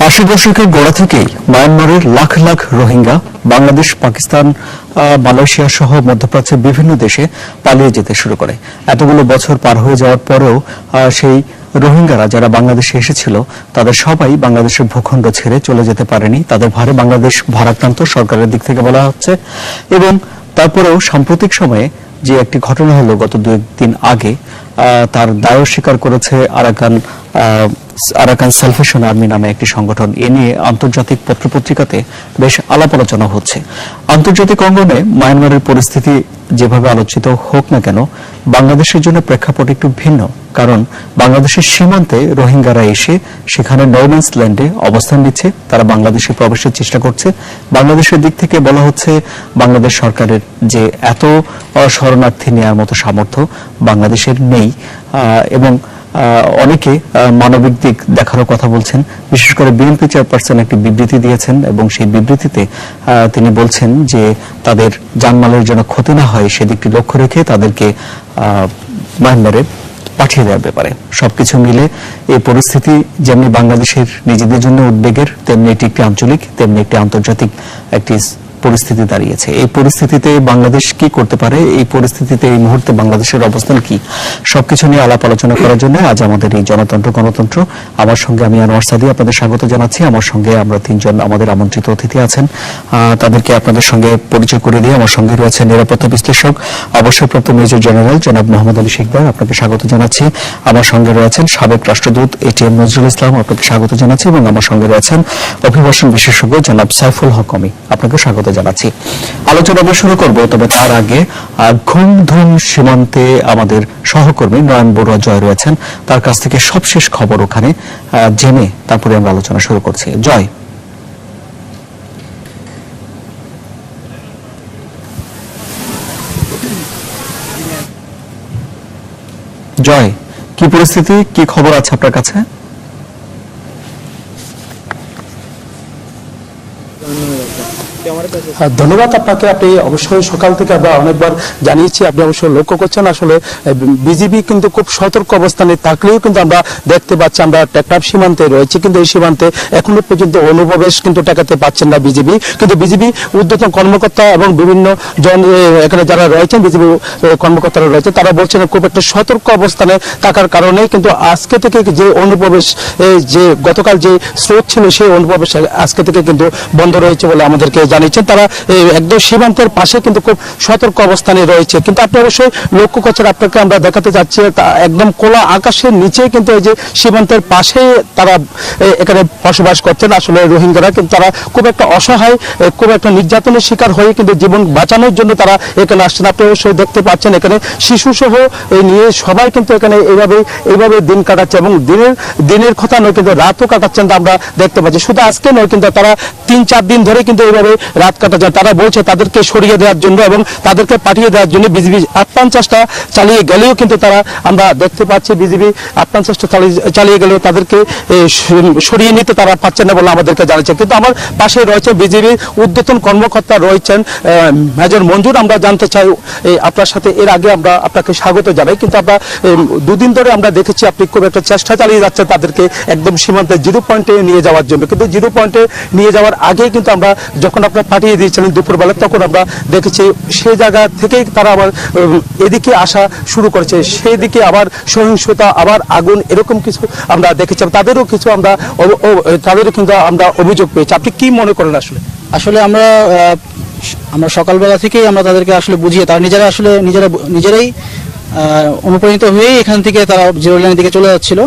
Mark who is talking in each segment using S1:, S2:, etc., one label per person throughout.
S1: ৮০ দশকের গোড়া থেকেই মায়ানমারের লাখ লাখ রোহিঙ্গা বাংলাদেশ, পাকিস্তান, মালয়েশিয়া সহ মধ্যপ্রাচ্যের বিভিন্ন দেশে পালিয়ে যেতে শুরু করে। এতগুলো বছর পার হয়ে যাওয়ার পরেও সেই রোহিঙ্গারা যারা বাংলাদেশে এসেছিল তাদের সবাই বাংলাদেশের ভূখণ্ড ছেড়ে চলে যেতে পারেনি। তাদের ভারে বাংলাদেশ ভারাক্রান্ত সরকারের দিক থেকে বলা হচ্ছে। এবং তারপরেও সাম্প্রতিক সময়ে যে একটি ঘটনা হলো গত 2 দিন আগে, তার দায় স্বীকার করেছে আরাকান সালভেশন আর্মি নামে একটি সংগঠন। এ নিয়ে আন্তর্জাতিক পত্রপত্রিকাতে বেশ আলাপ আলোচনা হচ্ছে। আন্তর্জাতিক অঙ্গনে মায়ানমারের পরিস্থিতি যেভাবে আলোচিত হোক না কেন, বাংলাদেশের জন্য প্রেক্ষাপট একটু ভিন্ন। কারণ বাংলাদেশের সীমান্তে রোহিঙ্গারা এসে সেখানে নো-ম্যানস ল্যান্ডে অবস্থান নিচ্ছে, তারা বাংলাদেশে প্রবেশের চেষ্টা করছে। বাংলাদেশের দিক থেকে বলা হচ্ছে বাংলাদেশ সরকারের যে এত শরণার্থী নেওয়ার মতো সামর্থ্য বাংলাদেশের নেই, এবং অনেকে মানবিক দিক দেখারও কথা বলছেন। বিশেষ করে বিএনপি চেয়ারপারসন একটি বিবৃতি দিয়েছেন এবং সেই বিবৃতিতে তিনি বলছেন যে তাদের জানমালের যেন ক্ষতি না হয় সেদিকটি লক্ষ্য রেখে তাদেরকে মায়ানমারে পাঠিয়ে দেওয়ার ব্যাপারে। সবকিছু মিলে এই পরিস্থিতি যেমনি বাংলাদেশের নিজেদের জন্য উদ্বেগের, তেমনি এটি একটি আঞ্চলিক, তেমনি একটি আন্তর্জাতিক একটি পরিস্থিতি দাঁড়িয়েছে। এই পরিস্থিতিতে বাংলাদেশ কি করতে পারে, এই পরিস্থিতিতে এই মুহূর্তে বাংলাদেশের অবস্থান কি, সবকিছু নিয়ে আলাপ আলোচনা করার জন্য আজ আমাদের এই জনতন্ত্র গণতন্ত্র, আমার সঙ্গে আমি আনোয়ার সাদি আপনাদের স্বাগত জানাচ্ছি। আমার সঙ্গে আমরা 3 জন আমাদের আমন্ত্রিত অতিথি আছেন, তাদেরকে আপনাদের সঙ্গে পরিচয় করে দিয়ে আমার সঙ্গে রয়েছে নিরাপত্তা বিশ্লেষক, অবসরপ্রাপ্ত মেজর জেনারেল জনাব মোহাম্মদ আলী শিকদার, আপনাকে স্বাগত জানাচ্ছি। আমার সঙ্গে রয়েছেন সাবেক রাষ্ট্রদূত এটিএম নজরুল ইসলাম, আপনাকে স্বাগত জানাচ্ছি। এবং আমার সঙ্গে রয়েছেন অভিবাসন বিশেষজ্ঞ জনাব সাইফুল হক অমি, আপনাকে স্বাগত জানাচ্ছি। আলোচনা আমরা শুরু করব, তবে তার আগে ঘুমধুম সীমান্তে আমাদের সহকর্মী নয়ন বড়ুয়া জয় রয়েছেন, তার কাছ থেকে সবশেষ খবর ওখানে জেনে তারপরে আমরা আলোচনা শুরু করছি। জয়, কি পরিস্থিতি, কি খবর আছে আপনার কাছে?
S2: ধন্যবাদ আপনাকে। আপনি অবশ্যই সকাল থেকে আমরা অনেকবার জানিয়েছি, আপনি অবশ্যই লক্ষ্য করছেন। আসলে বিজিবি কিন্তু খুব সতর্ক অবস্থানে থাকলেও কিন্তু আমরা দেখতে পাচ্ছি আমরা টেকনাফ সীমান্তে রয়েছে, কিন্তু এই সীমান্তে এখনো পর্যন্ত অনুপ্রবেশ কিন্তু ঠেকাতে পারছেন না বিজিবি। কিন্তু বিজিবি ঊর্ধ্বতন কর্মকর্তা এবং বিভিন্ন জন এখানে যারা রয়েছেন বিজিবি কর্মকর্তারা রয়েছে, তারা বলছেন খুব একটা সতর্ক অবস্থানে থাকার কারণে কিন্তু আজকে থেকে যে অনুপ্রবেশ, যে গতকাল যে স্রোত ছিল সেই অনুপ্রবেশ আজকে থেকে কিন্তু বন্ধ রয়েছে বলে আমাদেরকে জানিয়েছেন। তারা একদম সীমান্তের পাশে কিন্তু খুব সতর্ক অবস্থানে রয়েছে। কিন্তু আপনি অবশ্যই লক্ষ্য করছেন, আপনাকে আমরা দেখাতে যাচ্ছি একদম খোলা আকাশের নিচে কিন্তু এই যে সীমান্তের পাশে তারা এখানে বসবাস করছেন আসলে রোহিঙ্গারা। কিন্তু তারা খুব একটা অসহায়, খুব একটা নির্যাতনের শিকার হয়ে কিন্তু জীবন বাঁচানোর জন্য তারা এখানে আসছেন। আপনি অবশ্যই দেখতে পাচ্ছেন এখানে শিশু সহ নিয়ে সবাই কিন্তু এখানে এইভাবে দিন কাটাচ্ছে এবং দিনের কথা নয় কিন্তু রাতও কাটাচ্ছেন আমরা দেখতে পাচ্ছি। শুধু আজকে নয়, কিন্তু তারা 3-4 দিন ধরে কিন্তু এইভাবে রাত কাটাচ্ছে। তারা বলছে তাদেরকে সরিয়ে দেওয়ার জন্য এবং তাদেরকে পাঠিয়ে দেওয়ার জন্য বিজিবি আপ্রাণ চেষ্টা চালিয়ে গেলেও কিন্তু তারা, আমরা দেখতে পাচ্ছি বিজিবি আপ্রাণ চেষ্টা চালিয়ে গেলেও তাদেরকে সরিয়ে নিতে তারা পারছেন না বলে আমাদেরকে জানাচ্ছে। কিন্তু আমার পাশে রয়েছে বিজিবির ঊর্ধ্বতন কর্মকর্তা রয়েছেন মেজর মঞ্জুর। আমরা জানতে চাই আপনার সাথে, এর আগে আমরা আপনাকে স্বাগত জানাই, কিন্তু আমরা 2 দিন ধরে আমরা দেখেছি আপনি খুব একটা চেষ্টা চালিয়ে যাচ্ছেন তাদেরকে একদম সীমান্তে 0 পয়েন্টে নিয়ে যাওয়ার জন্য। কিন্তু 0 পয়েন্টে নিয়ে যাওয়ার আগে কিন্তু আমরা যখন আপনার পাঠিয়ে দিয়েছিলেন দুপুরবেলা, তখন আমরা দেখেছি সেই জায়গা থেকেই তারা আবার এদিকে আসা শুরু করেছে। সেই দিকে আবার সহিংসতা, আবার আগুন, এরকম কিছু আমরা দেখেছি। তাদেরও কিন্তু আমরা অভিযোগ পেয়েছি। আপনি কি মনে করেন?
S3: আসলে আমরা সকালবেলা থেকেই আমরা তাদেরকে আসলে বুঝিয়ে, তারা নিজেরাই অনুপ্রাণিত হয়েই এখান থেকে তারা জিরো লাইনের দিকে চলে যাচ্ছিল।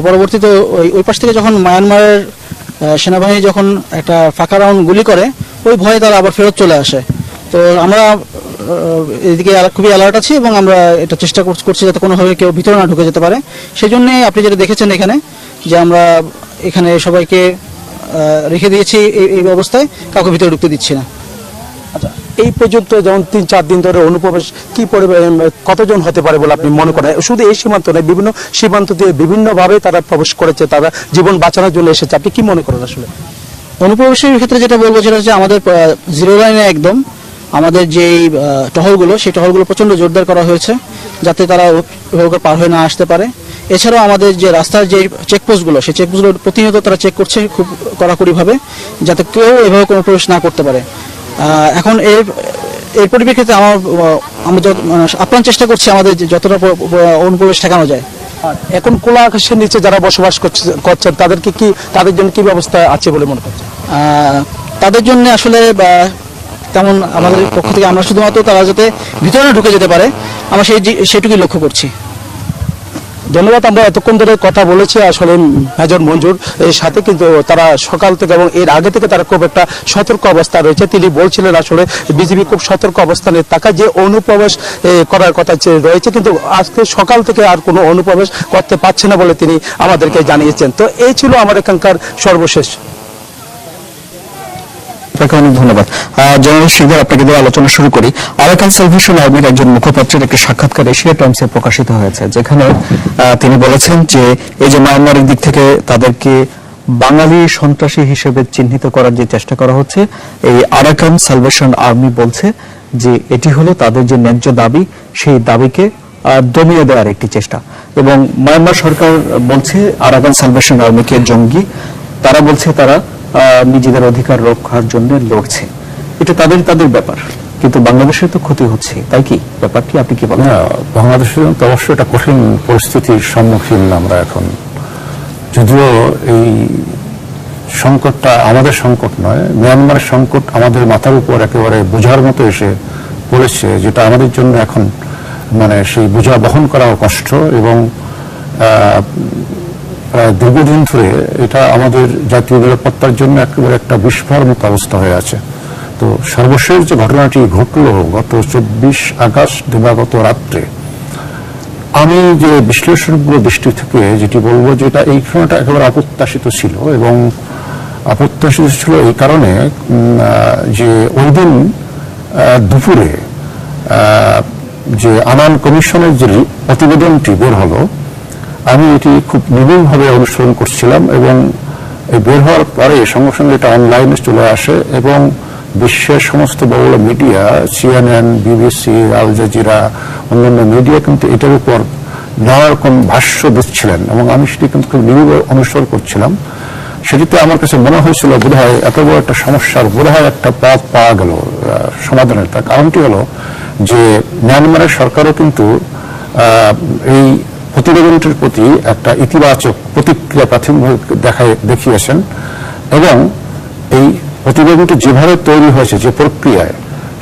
S3: পরবর্তীতে ওই পাশ থেকে যখন মায়ানমারের সেনাবাহিনী যখন একটা ফাঁকা রাউন্ড গুলি করে, ওই ভয়ে তারা আবার ফেরত চলে আসে। তো আমরা এদিকে খুবই অ্যালার্ট আছি এবং আমরা এটা চেষ্টা করছি যাতে কোনোভাবে কেউ ভিতরে না ঢুকে যেতে পারে। সেই জন্যে আপনি যেটা দেখেছেন এখানে, যে আমরা এখানে সবাইকে রেখে দিয়েছি এই অবস্থায়, কাউকে ভিতরে ঢুকতে দিচ্ছি না।
S2: আচ্ছা, এই পর্যন্ত যেমন 3-4 দিন ধরে অনুপ্রবেশ কি কতজন হতে পারে বলে আপনি মনে করেন? শুধু এই সীমান্ত নয়, বিভিন্ন সীমান্ত দিয়ে বিভিন্নভাবে তারা প্রবেশ করেছে, তারা জীবন বাঁচানোর জন্য এসেছে। আপনি কি মনে করেন? আসলে
S3: অনুপ্রবেশের ক্ষেত্রে যেটা বলবো সেটা হচ্ছে আমাদের জিরো লাইনে একদম আমাদের যে টহলগুলো, সেই টহলগুলো প্রচণ্ড জোরদার করা হয়েছে যাতে তারা পার হয়ে না আসতে পারে। এছাড়াও আমাদের যে রাস্তার যে চেকপোস্টগুলো, সেই চেকপোস্টগুলো প্রতিনিয়ত তারা চেক করছে খুব কড়াকড়িভাবে, যাতে কেউ এভাবে কোনো প্রবেশ না করতে পারে। এখন এর পরিপ্রেক্ষিতে আমরা আপ্রাণ চেষ্টা করছি আমাদের যতটা অনুপ্রবেশ ঠেকানো যায়।
S2: এখন খোলা আকাশের নিচে যারা বসবাস করছেন তাদের জন্য কি ব্যবস্থা আছে বলে মনে করছেন?
S3: তাদের জন্য আসলে তেমন আমাদের পক্ষ থেকে আমরা শুধুমাত্র তারা যাতে ভিতরে ঢুকে যেতে পারে আমরা সেটুকুই লক্ষ্য করছি।
S2: ধন্যবাদ। আমরা এতক্ষণ ধরে কথা বলেছি আসলে মেজর মঞ্জুর এর সাথে, কিন্তু তারা সকাল থেকে এবং এর আগে থেকে তারা খুব একটা সতর্ক অবস্থা রয়েছে। তিনি বলছিলেন আসলে বিজেপি খুব সতর্ক অবস্থানে থাকা, যে অনুপ্রবেশ করার কথা রয়েছে, কিন্তু আজকে সকাল থেকে আর কোনো অনুপ্রবেশ করতে পারছে না বলে তিনি আমাদেরকে জানিয়েছেন। তো এই ছিল আমার এখানকার সর্বশেষ।
S1: আপনাকে অনেক ধন্যবাদ। জেনারেল শিকদার, আপনাকে দিয়ে আলোচনা শুরু করি। আরাকান সালভেশন আর্মির একজন মুখপাত্রের একটি সাক্ষাৎকার এশিয়া টাইমসে প্রকাশিত হয়েছে, যেখানে তিনি বলেছেন যে এই যে মায়ানমারের দিক থেকে তাদেরকে বাঙালি সন্ত্রাসী হিসেবে চিহ্নিত করার যে চেষ্টা করা হচ্ছে, এই আরাকান সালভেশন আর্মি বলছে যে এটি হলো তাদের যে ন্যায্য দাবি, সেই দাবিকে দমিয়ে দেওয়ার একটি চেষ্টা। এবং মায়ানমার সরকার বলছে আরাকান সালভেশন আর্মিকে জঙ্গি। তারা বলছে তারা নিজেদের অধিকার রক্ষার জন্য লড়ছে। এটা তাদের ব্যাপার, কিন্তু বাংলাদেশের তো ক্ষতি হচ্ছে, তাই কি ব্যাপার কি? আপনি কি বলেন?
S4: বাংলাদেশের তো অবশ্যই একটা কঠিন পরিস্থিতির সম্মুখীন আমরা এখন। যদিও এই সংকটটা আমাদের সংকট নয়, মিয়ানমারের সংকট আমাদের মাথার উপর একেবারে বোঝার মতো এসে পড়েছে, যেটা আমাদের জন্য এখন মানে সেই বোঝা বহন করাও কষ্ট। এবং প্রায় দীর্ঘদিন ধরে এটা আমাদের জাতীয় নিরাপত্তার জন্য একেবারে একটা বিস্ফোরণিত অবস্থা হয়ে আছে। তো সর্বশেষ যে ঘটনাটি ঘটল গত 24 আগস্ট দিবাগত রাত্রে, আমি যে বিশ্লেষণগুলো দৃষ্টি থেকে যেটি বলবো, যে এটা এই ঘটনাটা একেবারে অপ্রত্যাশিত ছিল। এবং অপ্রত্যাশিত ছিল এই কারণে যে ওই দিন দুপুরে যে আনান কমিশনের যে প্রতিবেদনটি বের হলো, আমি এটি খুব নিবিড়ভাবে অনুসরণ করছিলাম। এবং এই বের হওয়ার পরে সঙ্গে সঙ্গে এটা অনলাইনে চলে আসে এবং বিশ্বের সমস্ত বড় বড় media, CNN, BBC, Al Jazeera, অন্যান্য মিডিয়া কিন্তু এটার উপর নানা রকম ভাষ্য দিচ্ছিলেন এবং আমি সেটি কিন্তু খুব নিবিড় অনুসরণ করছিলাম। সেটিতে আমার কাছে মনে হয়েছিল বোধহয় এত বড় একটা সমস্যার বোধহয় একটা পথ পাওয়া গেল সমাধানের। তার কারণটি হলো যে মিয়ানমারের সরকারও কিন্তু এই প্রতিবেদনটির প্রতি একটা ইতিবাচক প্রতিক্রিয়া প্রাথমিকভাবে দেখিয়েছেন। এবং এই প্রতিবেদনটি যেভাবে তৈরি হয়েছে, যে প্রক্রিয়ায়,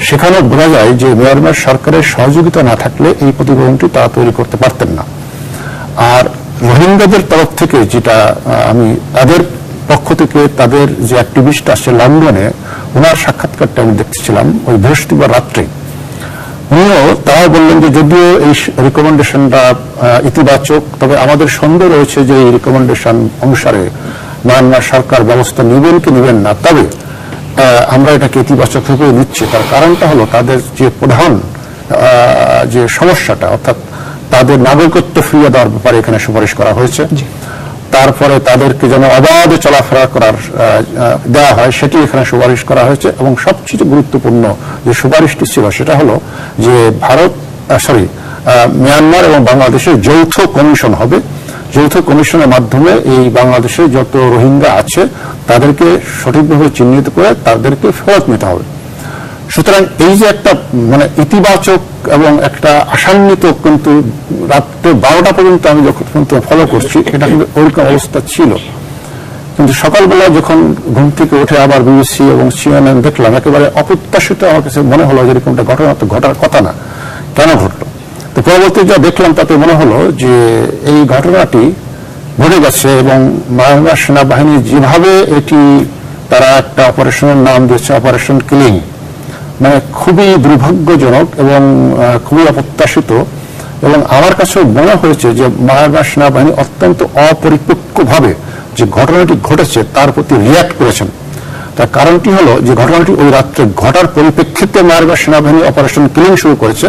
S4: সেখানে বোঝা যায় যে মিয়ানমার সরকারের সহযোগিতা না থাকলে এই প্রতিবেদনটি তারা তৈরি করতে পারতেন না। আর রোহিঙ্গাদের তরফ থেকে যেটা আমি তাদের পক্ষ থেকে তাদের যে অ্যাক্টিভিস্ট আসছে লন্ডনে, ওনার সাক্ষাৎকারটা আমি দেখতেছিলাম ওই বৃহস্পতিবার রাত্রে। উনিও তারা বললেন যে যদিও এই রিকমেন্ডেশনটা ইতিবাচক, তবে আমাদের সন্দেহ রয়েছে যে এই রিকমেন্ডেশন অনুসারে মিয়ানমার সরকার ব্যবস্থা নেবেন কি নেবেন না, তবে আমরা এটাকে ইতিবাচক ভাবে নিচ্ছি। তার কারণটা হলো তাদের যে প্রধান যে সমস্যাটা, অর্থাৎ তাদের নাগরিকত্ব ফিরিয়ে দেওয়ার ব্যাপারে এখানে সুপারিশ করা হয়েছে। তারপরে তাদেরকে যেন অবাধে চলাফেরা করার দেওয়া হয়, সেটি এখানে সুপারিশ করা হয়েছে। এবং সবচেয়ে গুরুত্বপূর্ণ যে সুপারিশটি ছিল সেটা হলো যে মিয়ানমার এবং বাংলাদেশের যৌথ কমিশন হবে। যৌথ কমিশনের মাধ্যমে এই বাংলাদেশে যত রোহিঙ্গা আছে তাদেরকে সঠিকভাবে চিহ্নিত করে তাদেরকে ফেরত নিতে হবে। সুতরাং এই যে একটা মানে ইতিবাচক এবং একটা আশান্বিত, কিন্তু রাত্রে 12টা পর্যন্ত আমি যখন ফলো করছি এটা কিন্তু ওরকম অবস্থা ছিল। কিন্তু সকালবেলা যখন ঘুম থেকে উঠে আবার BBC এবং CNN দেখলাম, একেবারে অপ্রত্যাশিত আমার কাছে মনে হলো যে এরকমটা ঘটনা তো ঘটার কথা না, কেন ঘটলো? তো পরবর্তী যা দেখলাম তাতে মনে হলো যে এই ঘটনাটি ঘটে গেছে এবং মায়ানমার সেনাবাহিনী যেভাবে এটি তারা একটা অপারেশনের নাম দিয়েছে অপারেশন কিলিং, মানে খুবই দুর্ভাগ্যজনক এবং খুবই অপ্রত্যাশিত। এবং আমার কাছেও মনে হয়েছে যে মায়ানমার সেনাবাহিনী অত্যন্ত অপরিপক্কভাবে যে ঘটনাটি ঘটেছে তার প্রতি রিয়াক্ট করেছেন। তার কারণটি হলো যে ঘটনাটি ওই রাত্রে ঘটার পরিপ্রেক্ষিতে মায়ানমার সেনাবাহিনী অপারেশন কিলিং শুরু করেছে,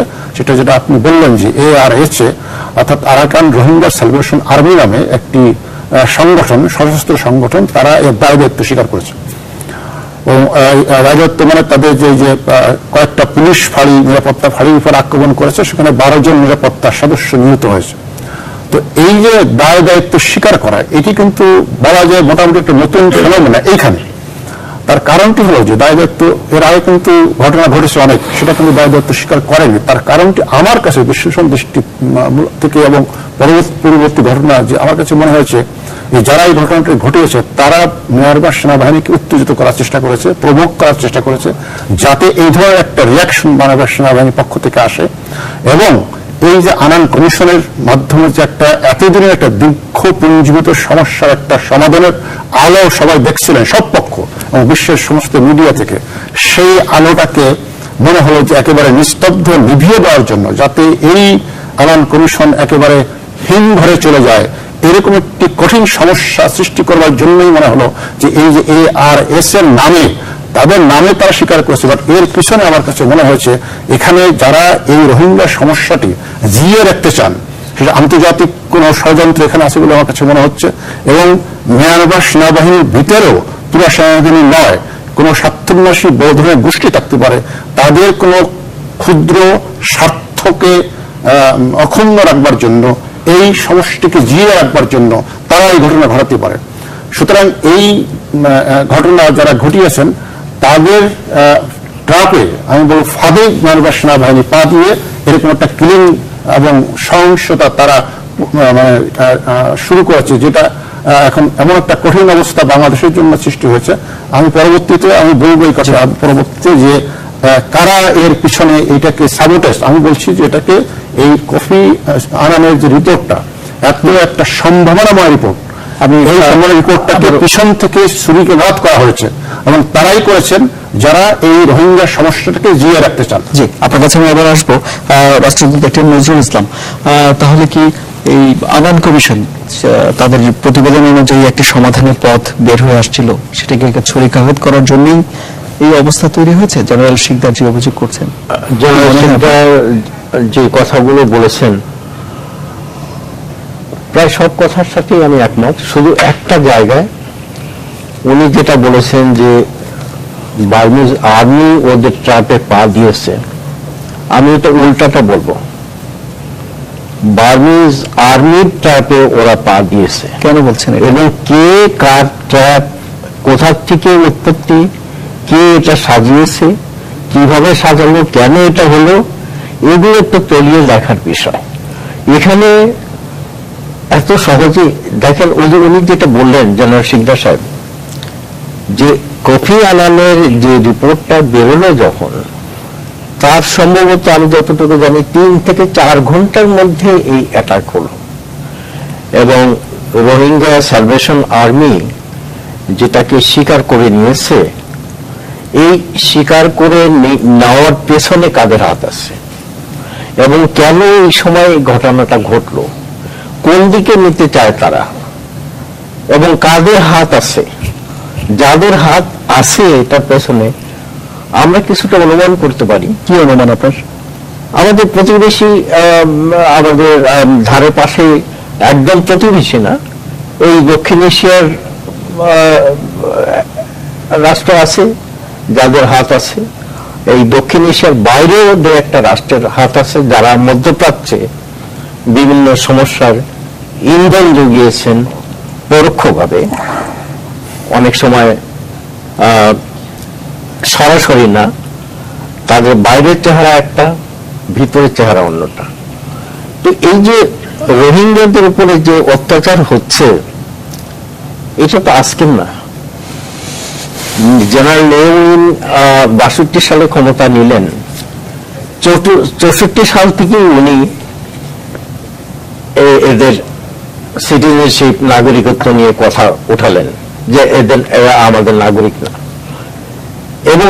S4: যেটা আপনি বললেন যে ARSA, অর্থাৎ আরাকান রোহিঙ্গা সালভেশন আর্মি নামে একটি সংগঠন, সশস্ত্র সংগঠন, তারা এর দায় দায়িত্ব স্বীকার করেছে। রাজত্ব মানে তাদের যে কয়েকটা পুলিশ ফাঁড়ি, নিরাপত্তা ফাঁড়ির উপর আক্রমণ করেছে, সেখানে 12 জন নিরাপত্তা সদস্য নিহত হয়েছে। তো এই যে দায় দায়িত্ব স্বীকার করা, এটি কিন্তু বলা যায় মোটামুটি একটা নতুন ফেনোমেনা এইখানে। তার কারণটি হলো যে দায় দায়িত্ব এর আগে কিন্তু ঘটনা ঘটেছে অনেক, সেটা কিন্তু দায় দায়িত্ব স্বীকার করেনি। তার কারণটি আমার কাছে বিশ্লেষণ দৃষ্টি থেকে এবং পূর্ববর্তী ঘটনা যে আমার কাছে মনে হয়েছে যে যারা এই ঘটনাটি ঘটিয়েছে তারা মিয়ানমার সেনাবাহিনীকে উত্তেজিত করার চেষ্টা করেছে, প্রভোগ করার চেষ্টা করেছে, যাতে এই ধরনের একটা রিয়াকশন মিয়ানমার সেনাবাহিনীর পক্ষ থেকে আসে। এবং এই যে আনান কমিশনের মাধ্যমে যে একটা এতদিনের একটা দীর্ঘ পুঞ্জীভূত সমস্যার একটা সমাধানের আলো সবাই দেখছিলেন সব পক্ষ এবং বিশ্বের সমস্ত মিডিয়া থেকে, সেই আলোটাকে মনে হলো যে একেবারে নিস্তব্ধ নিভিয়ে দেওয়ার জন্য, যাতে এই আনান কমিশন একেবারে হিমঘরে চলে যায়, এরকম একটি কঠিন সমস্যা সৃষ্টি করবার জন্যই মনে হলো যে এই যে ARS এর নামে, তাদের নামে তারা স্বীকার করেছে, বাট এর পিছনে আমার কাছে মনে হয়েছে এখানে যারা এই রোহিঙ্গা সমস্যাটি জিয়ে রাখতে চান, সেটা আন্তর্জাতিক কোন ষড়যন্ত্র এখানে আছে বলে আমার কাছে মনে হচ্ছে। এবং মিয়ানমার সেনাবাহিনীর ভিতরেও পুরো সেনাবাহিনী নয়, কোন স্বার্থান্বেষী বড় ধরনের গোষ্ঠী থাকতে পারে, তাদের কোন ক্ষুদ্র স্বার্থকে অক্ষুণ্ণ রাখবার জন্য, এই সমষ্টিকে জিয়ে রাখবার জন্য তারা এই ঘটনা ঘটাতে পারে। সুতরাং এই ঘটনা যারা ঘটিয়েছেন তাদের ট্রাপে, আমি বলব ফাঁদে মিয়ানমার সেনাবাহিনী পা দিয়ে এরকম একটা ক্লিন এবং সহিংসতা তারা শুরু করেছে, যেটা এখন এমন একটা কঠিন অবস্থা বাংলাদেশের জন্য সৃষ্টি হয়েছে। আমি পরবর্তীতে আমি বলবো এই কথা পরবর্তীতে যে কারা এর পিছনে এটাকে সাবোটেজ, আমি বলছি যে এটাকে এই কফি আনানের যে রিপোর্টটা এত একটা সম্ভাবনাময় রিপোর্ট, আমি এই রিপোর্টটাকে পিছন থেকে ছুরিকাঘাত করা হয়েছে এবং তারাই করেছেন যারা এই রোহিঙ্গা সমস্যাটাকে জিয়ে রাখতে চান।
S1: জি, আপনার কাছে আমি আবার আসবো। রাষ্ট্রদূত ডক্টর নজরুল ইসলাম, তাহলে কি এই আনান কমিশন তাদের প্রতিবেদন অনুযায়ী একটি সমাধানের পথ বের হয়ে আসছিল, সেটাকে ছুরিকাঘাত করার জন্যই এই অবস্থা তৈরি হয়েছে? জেনারেল শিকদার যে অভিযোগ করছেন,
S5: জেনারেল শিকদার যে কথাগুলো বলেছেন প্রায় সব কথার সাথেই আমি একমত। শুধু একটা জায়গায় উনি যেটা বলেছেন যে বার্মিজ আর্মি ওদের ট্র্যাপে পা দিয়েছে, আমি এটা উল্টাটা বলবো, বার্মিজ আর্মির ট্র্যাপে ওরা পা দিয়েছে।
S1: কেন বলছেন?
S5: এবং কে কার ট্র্যাপ, কোথা থেকে উৎপত্তি, কে এটা সাজিয়েছে, কিভাবে সাজালো, কেন এটা হলো, এগুলো তো তলিয়ে দেখার বিষয়। এখানে এত সহজে দেখেন, ওই যে উনি যেটা বললেন জেনারেল শিকদার সাহেব, যে কফি আনানের যে রিপোর্টটা বেরোলো যখন, তার সম্ভবত আমি যতটুকু জানি 3 থেকে 4 ঘন্টার মধ্যে এই অ্যাটাক হলো। এবং রোহিঙ্গা সালভেশন আর্মি যেটাকে স্বীকার করে নিয়েছে, এই স্বীকার করে নেওয়ার পেছনে কাদের হাত আছে এবং কেন এই সময় ঘটনাটা ঘটলো, কোন দিকে নিতে চায় তারা এবং কাদের হাত আছে, যাদের হাত আছে এটার পেছনে আমরা কিছুটা অনুমান করতে পারি।
S1: কি অনুমান আপনার?
S5: আমাদের প্রতিবেশী, আমাদের ধারে পাশে, একদম প্রতিবেশী না, এই দক্ষিণ এশিয়ার রাষ্ট্র আছে যাদের হাত আছে, এই দক্ষিণ এশিয়ার বাইরেও দু একটা রাষ্ট্রের হাত আছে যারা মধ্যপ্রাচ্যে বিভিন্ন সমস্যার ইন্ধন জুগিয়েছেন পরোক্ষভাবে, অনেক সময় সরাসরি না, তাদের বাইরের চেহারা একটা, ভিতরের চেহারা অন্যটা। তো এই যে রোহিঙ্গাদের উপরে যে অত্যাচার হচ্ছে, এটা তো আজকের না। জেনারেল লেউইন 62 সালে ক্ষমতা নিলেন, 64 সাল থেকেই উনি এদের সিটিজেনশিপ, নাগরিকত্ব নিয়ে কথা উঠালেন যে এরা আমাদের নাগরিক না। এবং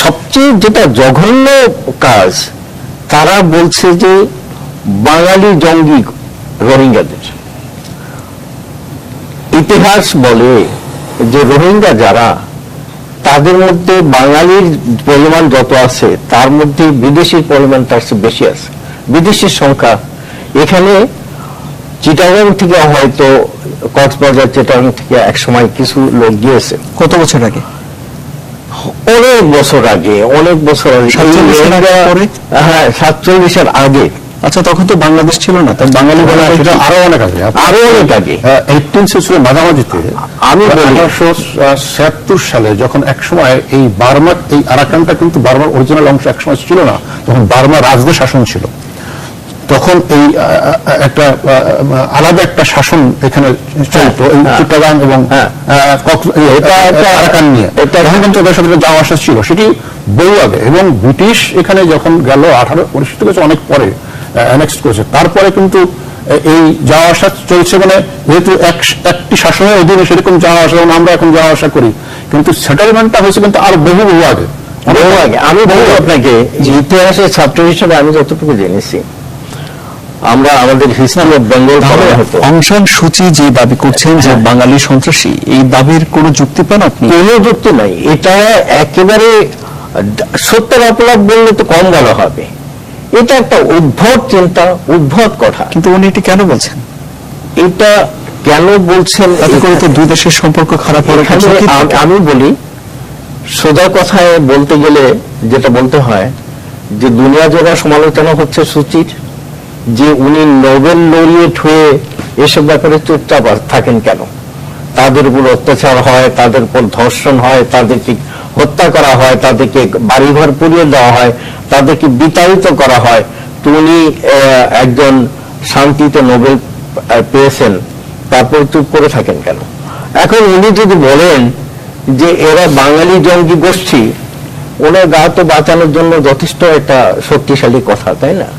S5: সবচেয়ে যেটা জঘন্য কাজ, তারা বলছে যে বাঙালি জঙ্গি রোহিঙ্গাদের। ইতিহাস বলে যে রোহিঙ্গা যারা, তাদের মধ্যে বাঙালির পরিমাণ যত আছে তার মধ্যে বিদেশির পরিমাণ তার চেয়ে বেশি আছে। বিদেশির সংখ্যা এখানে চিটাগাং থেকে, হয়তো কক্সবাজার, চিটাগাং থেকে একসময় কিছু লোক গিয়েছে।
S1: কত বছর আগে?
S5: অনেক বছর আগে, অনেক বছর আগে। হ্যাঁ, 47-এর আগে
S1: আচ্ছা, তখন তো বাংলাদেশ ছিল না, তাই বাঙালি বলা হয়
S4: সেটা
S1: কি?
S4: আরো অনেক আগে,
S5: আরো অনেক আগে।
S4: 18th সেঞ্চুরির মাঝামাঝিতে
S5: আমি বলি
S4: 1876 সালে যখন একসময় এই বার্মার এই আরাকানটা কিন্তু বার্মার অরিজিনাল অংশ একসময় ছিল না, তখন বার্মা রাজদের শাসন ছিল, তখন এই একটা আলাদা একটা শাসন এখানে চলতো এই চিটাগাং এবং আরাকান নিয়ে। তখন কিন্তু ওদের সাথে যাওয়া আসা ছিল, সেটি বহু আগে। এবং ব্রিটিশ এখানে যখন গেল 1859 থেকে অনেক পরে অ্যানেক্স করেছে, তারপরে কিন্তু এই যাওয়া আসা চলছে, মানে যেহেতু একটি শাসনের অধীনে সেরকম যাওয়া আসা, যেমন আমরা এখন যাওয়া আসা করি, কিন্তু সেটেলমেন্টটা হয়েছে কিন্তু আরো বহু বহু আগে।
S5: আমি বলবো আপনাকে যে ইতিহাসের ছাত্র হিসেবে আমি যতটুকু জেনেছি, আমরা আমাদের হিস্ট্রি অফ বেঙ্গল পড়া হতো।
S1: অং সান সুচি যে দাবি করছেন যে বাঙালি সন্ত্রাসী, এই দাবির কোনো যুক্তি পান আপনি?
S5: কোনো যুক্তি নাই, এটা একেবারে সত্যের অপরাধ বললে তো কম বলা হবে। এটা একটা উদ্ভট চিন্তা, উদ্ভট কথা।
S1: কিন্তু উনি এটি কেন বলছেন?
S5: এটা কেন বলছেন?
S1: তাতে করে তো দুই দেশের সম্পর্ক খারাপ হওয়ার
S5: এখানে
S1: কিছু কি থাকে?
S5: আমি বলি, সোজা কথায় বলতে গেলে যেটা বলতে হয় যে দুনিয়া জোড়া সমালোচনা হচ্ছে সুচির, যে উনি নোবেল লরিয়েট হয়ে এসব ব্যাপারে চুপচাপ থাকেন কেন? তাদের উপর অত্যাচার হয়, তাদের উপর ধর্ষণ হয়, তাদেরকে হত্যা করা হয়, তাদেরকে বাড়িঘর পুড়িয়ে দেওয়া হয়, তাদেরকে বিতাড়িত করা হয়, তো উনি একজন শান্তিতে নোবেল পেয়েছেন, তারপর চুপ করে থাকেন কেন? এখন উনি যদি বলেন যে এরা বাঙালি জঙ্গি গোষ্ঠী, ওনার গা তো বাঁচানোর জন্য যথেষ্ট একটা শক্তিশালী কথা, তাই না?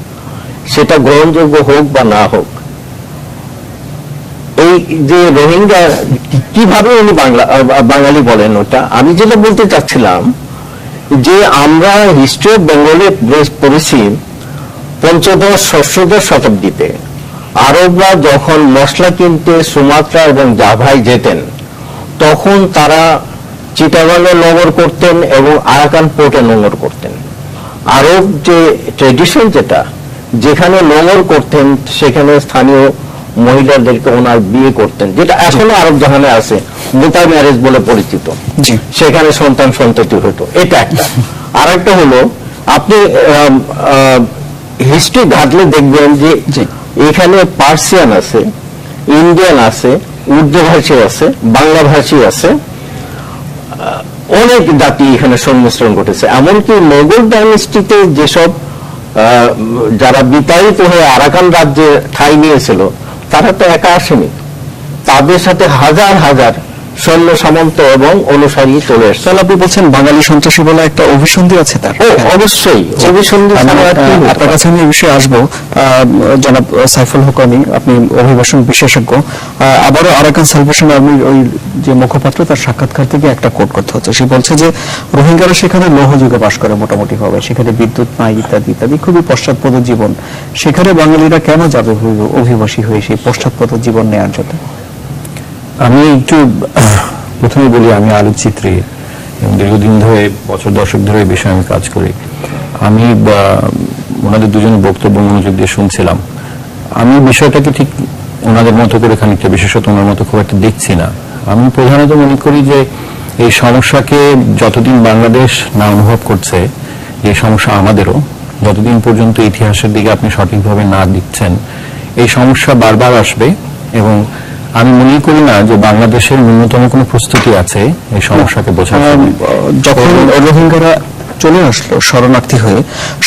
S5: সেটা গ্রহণযোগ্য হোক বা না হোক, এই যে রোহিঙ্গা কিভাবে উনি বাঙালি বলেন, ওটা আমি যেটা বলতে চাচ্ছিলাম যে আমরা হিস্ট্রি অফ বেঙ্গলে পড়েছি পঞ্চদশ ষষ্ঠদশ শতাব্দীতে আরবরা যখন মশলা কিনতে সুমাত্রা এবং জাভায় যেতেন, তখন তারা চিটাগাংয়ে নোঙর করতেন এবং আরাকান পোর্টে নোঙর করতেন। আরব যে ট্রেডিশন, যেটা যেখানে নোঙর করতেন সেখানে স্থানীয় মহিলাদেরকে ওনার বিয়ে করতেন, যেটা এখনো আরব জাহানে আছে, মুতা ম্যারেজ বলে পরিচিত। সেখানে সন্তান সন্ততি হতো, এটা একটা। আর একটা হলো, আপনি হিস্ট্রি ঘাটলে দেখবেন যে এখানে পার্সিয়ান আছে, ইন্ডিয়ান আছে, উর্দু ভাষী আছে, বাংলা ভাষী আছে, অনেক জাতি এখানে সংমিশ্রণ ঘটেছে। এমনকি মোগল ডাইনেস্টিতে যেসব যারা বিতাড়িত হয়ে আরাকান রাজ্যে ঠাঁই নিয়েছিল, তারা তো একা আসেনি, তাদের সাথে হাজার হাজার সৈন্য সামন্ত এবং অনুসারী চলে এসছে।
S1: তাহলে আপনি বলছেন বাঙালি সন্ত্রাসী বলে একটা অভিসন্ধি আছে তার?
S5: অবশ্যই অভিসন্ধি।
S1: আপনার কাছে আমি এই বিষয়ে আসবো। জনাব সাইফুল হকানি, আপনি অভিবাসন বিশেষজ্ঞ, আবারও আরাকান সালভেশন আর্মির ওই যে মুখপাত্র, তার সাক্ষাৎকার থেকে একটা কোট করতে হচ্ছে। সে বলছে যে রোহিঙ্গারা সেখানে লৌহ যুগে বাস করে মোটামুটি ভাবে, সেখানে বিদ্যুৎ নাই, ইত্যাদি ইত্যাদি, খুবই পশ্চাৎপদ জীবন। সেখানে বাঙালিরা কেন যাবে অভিবাসী হয়ে সেই পশ্চাৎপদ জীবন নেওয়ার জন্য?
S4: আমি একটু প্রথমে বলি, আমি আলোকচিত্রী এবং দীর্ঘদিন ধরে, বছর দশক ধরে এই বিষয়ে আমি কাজ করি। আমি ওনাদের দুজনের বক্তব্য মনোযোগ দিয়ে শুনছিলাম। আমি বিষয়টাকে ঠিক ওনাদের মতো করে খানিকটা, বিশেষত ওনার মতো খুব একটা দেখছি না। আমি প্রধানত মনে করি যে এই সমস্যাকে যতদিন বাংলাদেশ না অনুভব করছে, এই সমস্যা আমাদেরও, যতদিন পর্যন্ত ইতিহাসের দিকে আপনি সঠিকভাবে না দিচ্ছেন, এই সমস্যা বারবার আসবে। এবং আমি মনে করি না যে বাংলাদেশের ন্যূনতম কোনো প্রস্তুতি আছে এই সমস্যাকে বোঝার জন্য।
S1: যখন রোহিঙ্গারা চলে আসলো শরণার্থী হয়ে,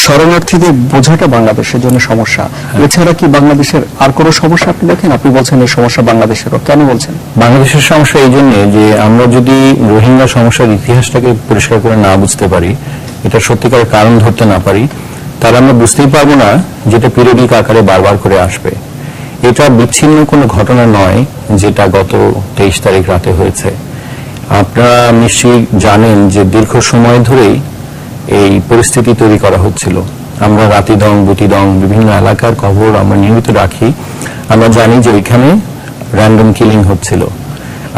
S1: শরণার্থীদের বোঝাটা বাংলাদেশের জন্য সমস্যা। এছাড়া কি বাংলাদেশের আর কোনো সমস্যা আপনি দেখেন? আপনি বলছেন এই সমস্যা বাংলাদেশেরও, কেন বলছেন?
S4: বাংলাদেশের সমস্যা এই জন্য যে আমরা যদি রোহিঙ্গা সমস্যার ইতিহাসটাকে পরিষ্কার করে না বুঝতে পারি, এটা সত্যিকারের কারণ ধরতে না পারি, তাহলে আমরা বুঝতেই পারবো না যেটা পিরিয়ডিক আকারে বারবার করে আসবে। এটা বিচ্ছিন্ন কোনো ঘটনা নয় যেটা গত 23 তারিখ রাতে হয়েছে। আপনারা নিশ্চয়ই জানেন যে দীর্ঘ সময় ধরেই এই পরিস্থিতি তৈরি করা হচ্ছিল। আমরা রাতিদং, বুতিদং বিভিন্ন এলাকার খবর আমরা নিয়মিত রাখি। আমরা জানি যে এখানে র্যান্ডম কিলিং হচ্ছিল।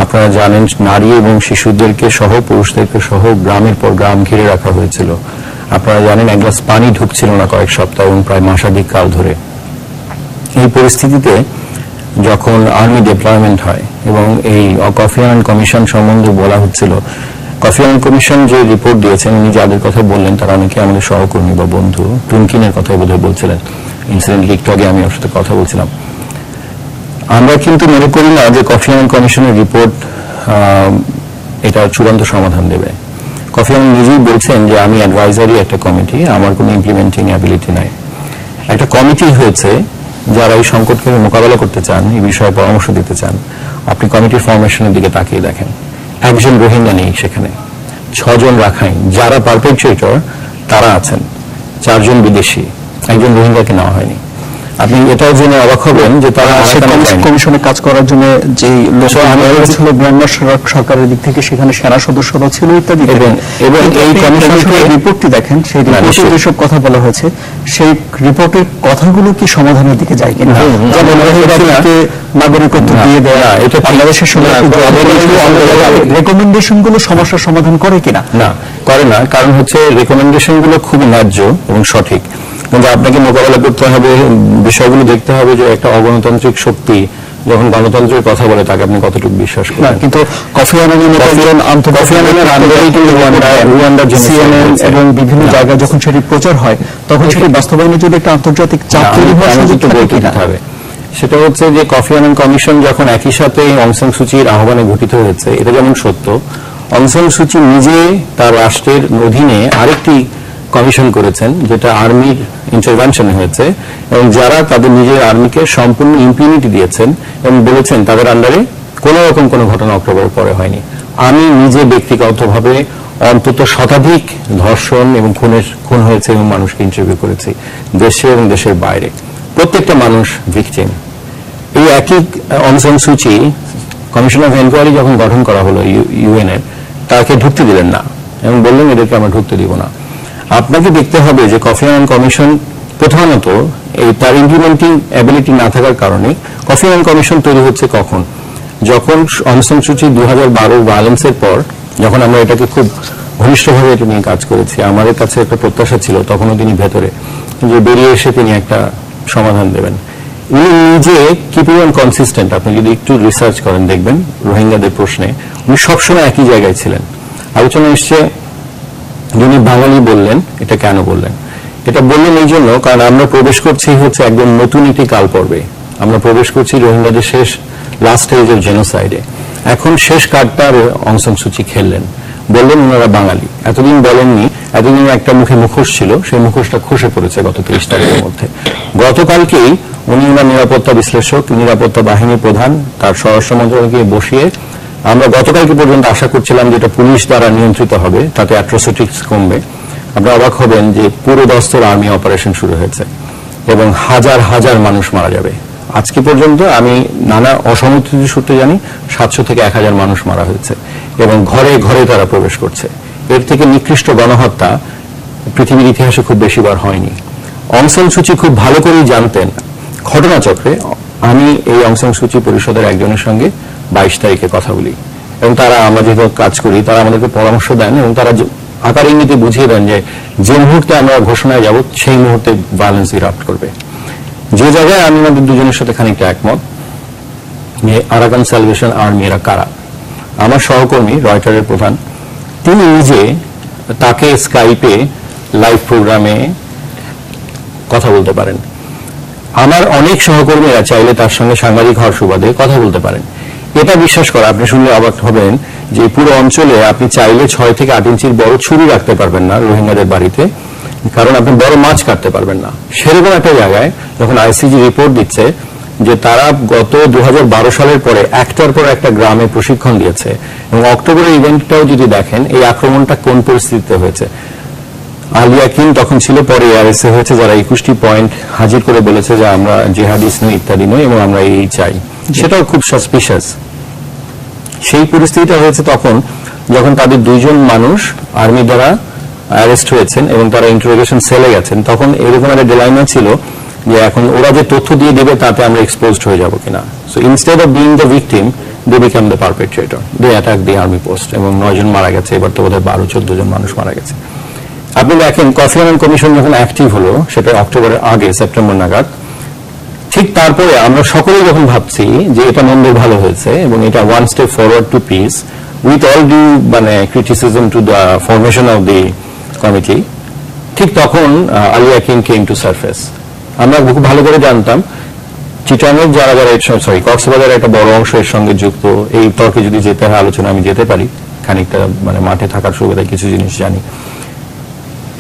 S4: আপনারা জানেন নারী এবং শিশুদেরকে সহ, পুরুষদেরকে সহ গ্রামের পর গ্রাম ঘিরে রাখা হয়েছিল। আপনারা জানেন এক গ্লাস পানি ঢুকছিল না কয়েক সপ্তাহ এবং প্রায় মাসাধিক কাল ধরে। এই পরিস্থিতিতে যখন আর্মি ডিপ্লয়মেন্ট হয় এবং এই কফি আনান কমিশন সম্বন্ধে বলা হচ্ছিল, কফি আনান কমিশন যে রিপোর্ট দিয়েছেন, উনি যাদের কথা বললেন তারা অনেকে আমাদের সহকর্মী বা বন্ধু, টুনকিনের কথা বোধহয় বলছিলেন। ইনসিডেন্টলি একটু আগে আমি ওর সাথে কথা বলছিলাম। আমরা কিন্তু মনে করি না যে কফি আনান কমিশনের রিপোর্ট এটা চূড়ান্ত সমাধান দেবে। কফি আনান নিজেই বলছেন যে আমি অ্যাডভাইজারি একটা কমিটি, আমার কোনো ইমপ্লিমেন্টিং অ্যাবিলিটি নাই। একটা কমিটি হয়েছে যারা এই সংকটকে মোকাবেলা করতে চান, এই বিষয়ে পরামর্শ দিতে চান। আপনি কমিটির ফরমেশনের দিকে তাকিয়ে দেখেন, একজন রোহিঙ্গা নেই সেখানে, 6 জন রাখাইন যারা পারপেট্রেটর তারা আছেন, 4 জন বিদেশি, একজন রোহিঙ্গাকে নেওয়া হয়নি। আপনি এটাও জেনে অবাক হবেন যে তারা
S1: কমিশনে কাজ করার জন্য যে লোক ছিল মিয়ানমার সরকারের দিক থেকে, সেখানে সেনা সদস্যরা ছিল ইত্যাদি,
S4: এবং এই কমিশনের
S1: রিপোর্টটি দেখেন, সেই রিপোর্টে যেসব কথা বলা হয়েছে সেই রিপোর্টের কথাগুলো কি সমাধানের দিকে যায় কিনা, যেমন রোহিঙ্গাদেরকে নাগরিকত্ব দিয়ে দেওয়া, এটা বাংলাদেশের সঙ্গে রেকমেন্ডেশন গুলো সমস্যার সমাধান করে কিনা?
S4: না, করে না। কারণ হচ্ছে রেকমেন্ডেশন গুলো খুব ন্যায্য এবং সঠিক, কিন্তু আপনাকে মোকাবেলা করতে হবে, বিষয়গুলো দেখতে হবে যে একটা অগণতান্ত্রিক শক্তি যখন গণতন্ত্রের কথা বলে তাকে আপনি কতটুকু বিশ্বাস করেন।
S1: কিন্তু কফি আনানের CNN এবং বিভিন্ন জায়গায় যখন সেটি প্রচার হয় তখন সেটি বাস্তবায়নের জন্য একটা আন্তর্জাতিক চাপ তৈরি হওয়ার সুযোগ থাকে।
S4: সেটা হচ্ছে যে কফি আনান কমিশন যখন একই সাথে অং সান সুচির আহ্বানে গঠিত হয়েছে, এটা যেমন সত্য, অং সান সুচি নিজে তার রাষ্ট্রের অধীনে আরেকটি কমিশন করেছেন যেটা আর্মির ইন্টারভেনশনে হয়েছে, এবং যারা তাদের নিজের আর্মিকে সম্পূর্ণ ইম্পিউনিটি দিয়েছেন এবং বলেছেন তাদের আন্ডারে কোনো রকম কোনো ঘটনা অক্টোবরের পরে হয়নি। আমি নিজে ব্যক্তিগতভাবে অন্তত শতাধিক ধর্ষণ এবং খুন হয়েছে এবং মানুষকে ইন্টারভিউ করেছি দেশে এবং দেশের বাইরে, প্রত্যেকটা মানুষ ভিকটিম। এই একই অং সান সুচি কমিশন অফ এনকোয়ারি যখন গঠন করা হলো ইউএন এর, তাকে ঢুকতে দিলেন না এবং বললেন এদেরকে আমরা ঢুকতে দিব না। আপনাকে দেখতে হবে যে কফি আনান কমিশন প্রধানত এই তার ইমপ্লিমেন্টিং অ্যাবিলিটি না থাকার কারণে কফি আনান কমিশন তৈরি হচ্ছে কখন, যখন অং সান সুচি 2012 ভায়োলেন্সের পর, যখন আমরা এটাকে খুব ঘনিষ্ঠভাবে এটা নিয়ে কাজ করেছি, আমাদের কাছে একটা প্রত্যাশা ছিল তখনও তিনি ভেতরে যে বেরিয়ে এসে তিনি একটা সমাধান দেবেন। উনি নিজে কিপিং অন কনসিস্টেন্ট, আপনি যদি একটু রিসার্চ করেন দেখবেন রোহিঙ্গাদের প্রশ্নে উনি সবসময় একই জায়গায় ছিলেন। আলোচনা এসছে যিনি বাঙালি বললেন, এটা কেন বললেন? এটা বললেন এই জন্য কারণ আমরা প্রবেশ করছি হচ্ছে একদম নতুন একটি কাল পর্বে, আমরা প্রবেশ করছি রোহিঙ্গাদের শেষ লাস্ট স্টেজ অফ জেনোসাইডে। এখন শেষ কার্ডটা অং সান সুচি খেললেন, বললেন ওনারা বাঙালি। এতদিন বলেননি, এতদিন একটা মুখে মুখোশ ছিল, সেই মুখোশটা খসে পড়েছে গত 30 তারিখের মধ্যে। গতকালকেই উনি ওনার নিরাপত্তা বিশ্লেষক, নিরাপত্তা বাহিনী প্রধান, তার স্বরাষ্ট্র মন্ত্রণালয়কে বসিয়ে আমরা গতকালকে পর্যন্ত আশা করছিলাম যে এটা পুলিশ দ্বারা নিয়ন্ত্রিত হবে, তাতে অ্যাট্রোসিটিস কমবে। আপনারা অবাক হবেন যে পুরো দস্তর আর্মি অপারেশন শুরু হয়েছে এবং হাজার হাজার মানুষ মারা যাবে। আজকে পর্যন্ত আমি নানা অসমর্থিত সূত্রে জানি 700 থেকে 1000 মানুষ মারা হয়েছে এবং ঘরে ঘরে তারা প্রবেশ করছে। এর থেকে নিকৃষ্ট গণহত্যা পৃথিবীর ইতিহাসে খুব বেশিবার হয়নি। অং সান সুচি খুব ভালো করেই জানতেন ঘটনাচক্রে। আমি এই অং সান সুচি পরিষদের একজনের সঙ্গে 22 তারিখে কথা বলি এবং তারা, আমরা যেহেতু কাজ করি, তারা আমাদেরকে পরামর্শ দেন এবং তারা আকার ইঙ্গিতে বুঝিয়ে দেন যে মুহূর্তে আমরা ঘোষণায় যাব সেই মুহূর্তে ভায়োলেন্স ইরাপ্ট করবে। যে জায়গায় আমি আমাদের দুজনের সাথে খানিকটা একমত যে আরাকান সালভেশন আর্মি এরা কারা। আমার সহকর্মী রয়টারের প্রধান, তিনি নিজে তাকে স্কাইপে লাইভ প্রোগ্রামে কথা বলতে পারেন। আমার অনেক সহকর্মীরা চাইলে তার সঙ্গে সাংবাদিক হওয়ার সুবাদে কথা বলতে পারেন। এটা বিশ্বাস করা, আপনি শুনলে অবাক হবেন যে পুরো অঞ্চলে আপনি চাইলে 6 থেকে 8 ইঞ্চির বড় ছুরি রাখতে পারবেন না রোহিঙ্গাদের বাড়িতে, কারণ আপনি বড় মাছ কাটতে পারবেন না। সেরকম একটা জায়গায় যখন আইসিজি রিপোর্ট দিচ্ছে যে তারা গত 2012 সালের পরে একটার পর একটা গ্রামে প্রশিক্ষণ দিয়েছে, এবং অক্টোবরের ইভেন্টটাও যদি দেখেন এই আক্রমণটা কোন পরিস্থিতিতে হয়েছে। আলিয়া কিন তখন ছিল, পরে এআরএসএ হয়েছে, যারা 21টি পয়েন্ট হাজির করে বলেছে যে আমরা জেহাদিস নই ইত্যাদি নই এবং আমরা এই চাই, সেটাও খুব সাসপিশিয়াস। সেই পরিস্থিতিটা হয়েছে তখন যখন তাদের 2 জন মানুষ আর্মি দ্বারা অ্যারেস্ট হয়েছেন এবং তারা ইন্টারোগেশন সেলে গেছেন। তখন এরকম একটা ডিলাইমা ছিল যে এখন ওরা যে তথ্য দিয়ে দেবে তাতে আমরা এক্সপোজড হয়ে যাব কিনা। So instead of being the victim they become the perpetrator, they attack the army post, এবং 9 জন মারা গেছে, এবার তো বোধহয় 12-14 জন মানুষ মারা গেছে। আপনি দেখেন কফি আনান কমিশন যখন অ্যাক্টিভ হলো সেটা অক্টোবরের আগে, সেপ্টেম্বর নাগাদ, ঠিক তারপরে আমরা সকলেই যখন ভাবছি যে এটা মন্দ ভালো হয়েছে এবং এটা one step forward to peace, with all due criticism to the formation of the committee, ঠিক তখন আলিয়া কিং কেম টু সারফেস আমরা খুব ভালো করে জানতাম চিটাগং যারা যারা কক্সবাজারের একটা বড় অংশ এর সঙ্গে যুক্ত। এই তর্কে যদি যেতে হয় আলোচনা আমি যেতে পারি, খানিকটা মানে মাঠে থাকার সুবিধায় কিছু জিনিস জানি।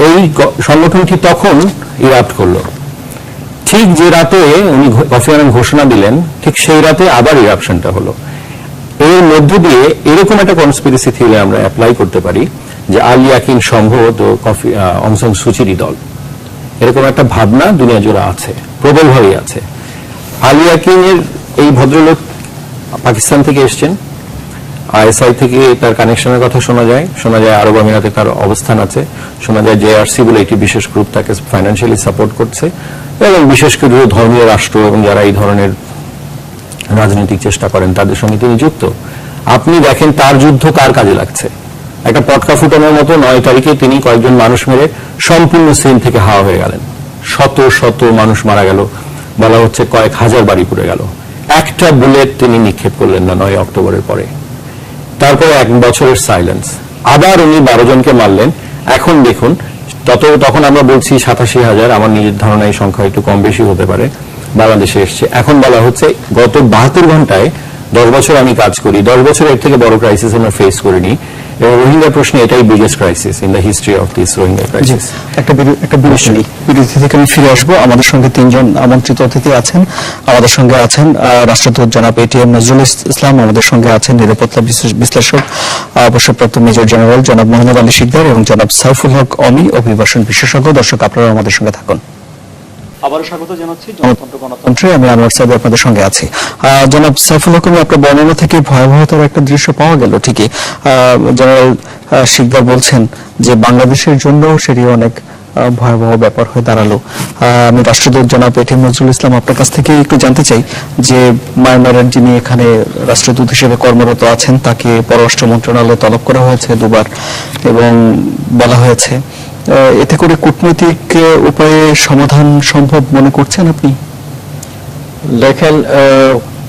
S4: এই সংগঠনটি তখন ইরাপ্ট করলো, ঠিক যে রাতে উনি কফি আনান ঘোষণা দিলেন ঠিক সেই রাতে আবার ইরাপশনটা হলো। এর মধ্য দিয়ে এরকম একটা কনস্পিরেসি থিওরি আমরা অ্যাপ্লাই করতে পারি যে আল ইয়াকিন সম্ভবত অং সান সুচিরই দল, এরকম একটা ভাবনা দুনিয়া জুড়ে আছে, প্রবলভাবেই আছে। আল ইয়াকিনের এই ভদ্রলোক পাকিস্তান থেকে এসছেন, আইএসআই থেকে তার কানেকশনের কথা শোনা যায় আরব আমিরাতে তার অবস্থান আছে, শোনা যায় জেআরসি বলে একটি বিশেষ গ্রুপ তাকে ফাইন্যান্সিয়ালি সাপোর্ট করছে, এবং বিশেষ করে ধর্মীয় রাষ্ট্র এবং যারা এই ধরনের রাজনৈতিক চেষ্টা করেন তাদের সঙ্গে তিনি যুক্ত। আপনি দেখেন তার যুদ্ধ কার কাজে লাগছে। একটা পটকা ফুটানোর মতো 9 তারিখে তিনি কয়েকজন মানুষ মেরে সম্পূর্ণ সিন থেকে হাওয়া হয়ে গেলেন, শত শত মানুষ মারা গেল, বলা হচ্ছে কয়েক হাজার বাড়ি পুড়ে গেল। একটা বুলেট তিনি নিক্ষেপ করলেন না 9 অক্টোবরের পরে। তারপরে 1 বছরের সাইলেন্স, আবার উনি 12 জনকে মারলেন। এখন দেখুন তখন আমরা বলছি 87,000, আমার নিজের ধারণা এই সংখ্যা একটু কম বেশি হতে পারে, বাংলাদেশে এসছে। এখন বলা হচ্ছে গত 72 ঘন্টায় 10 বছর আমি কাজ করি, 10 বছর এর থেকে বড় ক্রাইসিস আমরা ফেস করিনি, এবং রোহিঙ্গা প্রশ্নে এটাই biggest crisis in the history of this Rohingya crisis.
S1: একটা বিরতি থেকে আমি ফিরে আসবো। আমাদের সঙ্গে 3 জন আমন্ত্রিত অতিথি আছেন। আমাদের সঙ্গে আছেন রাষ্ট্রদূত জনাব এটিএম নজরুল ইসলাম, আমাদের সঙ্গে আছেন নিরাপত্তা বিশ্লেষক অবসরপ্রাপ্ত মেজর জেনারেল জনাব মোহাম্মদ আলী শিকদার এবং জনাব সাইফুল হক অমি, অভিবাসন বিশেষজ্ঞ। দর্শক আপনারা আমাদের সঙ্গে থাকুন। আবারও স্বাগত জানাচ্ছি জনতন্ত্র গণতন্ত্রে, আমি আনোয়ার সাহেব আপনাদের সঙ্গে আছি। জনাব সাইফুল হক, আপনার বর্ণনা থেকে ভয়াবহতার একটা দৃশ্য পাওয়া গেল ঠিকই। জেনারেল শিকদার বলছেন যে বাংলাদেশের জন্য সেটি অনেক ভয়াবহ ব্যাপার হয়ে দাঁড়ালো। আমি রাষ্ট্রদূত জনাব এটিএম নজরুল ইসলাম আপনার কাছ থেকে একটু জানতে চাই যে মায়ানমারের যিনি এখানে রাষ্ট্রদূত হিসেবে কর্মরত আছেন তাকে পররাষ্ট্র মন্ত্রণালয়ে তলব করা হয়েছে 2 বার, এবং বলা হয়েছে এতে করে কূটনৈতিক উপায়ে সমাধান সম্ভব মনে করছেন আপনি?
S5: দেখেন,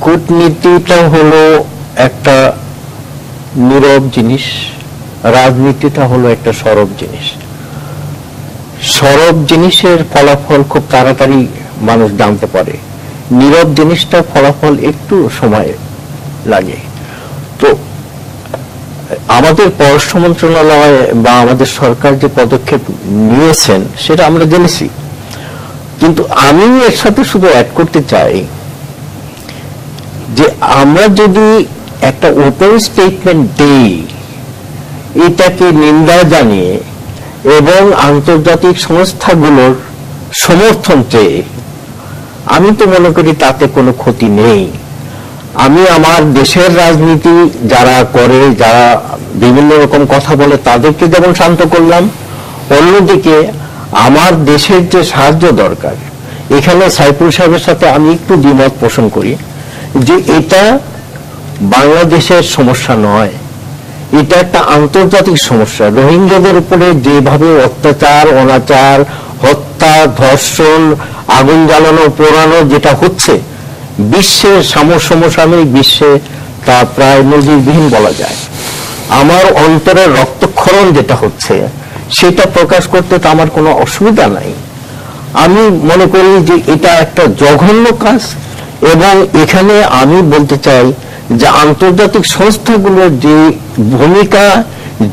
S5: কূটনীতিটা হলো একটা নীরব জিনিস, রাজনীতিটা হলো একটা সরব জিনিস। সরব জিনিসের ফলাফল খুব তাড়াতাড়ি মানুষ জানতে পারে, নীরব জিনিসটা ফলাফল একটু সময় লাগে। তো আমাদের পররাষ্ট্র মন্ত্রণালয় বা আমাদের সরকার যে পদক্ষেপ নিয়েছেন সেটা আমরা জেনেছি, কিন্তু আমি এর সাথে শুধু অ্যাড করতে চাই যে আমরা যদি একটা ওপেন স্টেটমেন্ট দেই এটাকে নিন্দা জানিয়ে এবং আন্তর্জাতিক সংস্থাগুলোর সমর্থন চেয়ে, আমি তো মনে করি তাতে কোনো ক্ষতি নেই। আমি আমার দেশের রাজনীতি যারা করে, যারা বিভিন্ন রকম কথা বলে তাদেরকে যেমন শান্ত করলাম, অন্যদিকে আমার দেশের যে সাহায্য দরকার, এখানে সাইফুল সাহেবের সাথে আমি একটু দ্বিমত পোষণ করি যে এটা বাংলাদেশের সমস্যা নয়, এটা একটা আন্তর্জাতিক সমস্যা। রোহিঙ্গাদের উপরে যেভাবে অত্যাচার, অনাচার, হত্যা, ধর্ষণ, আগুন জ্বালানো, পোড়ানো যেটা হচ্ছে বিশ্বের সমসাময়িক বিশ্বে তা প্রায় নজিরবিহীন বলা যায়। আমার অন্তরের রক্তক্ষরণ যেটা হচ্ছে সেটা প্রকাশ করতে তো আমার কোনো অসুবিধা নাই। আমি মনে করি যে এটা একটা জঘন্য কাজ, এবং এখানে আমি বলতে চাই যে আন্তর্জাতিক সংস্থাগুলোর যে ভূমিকা,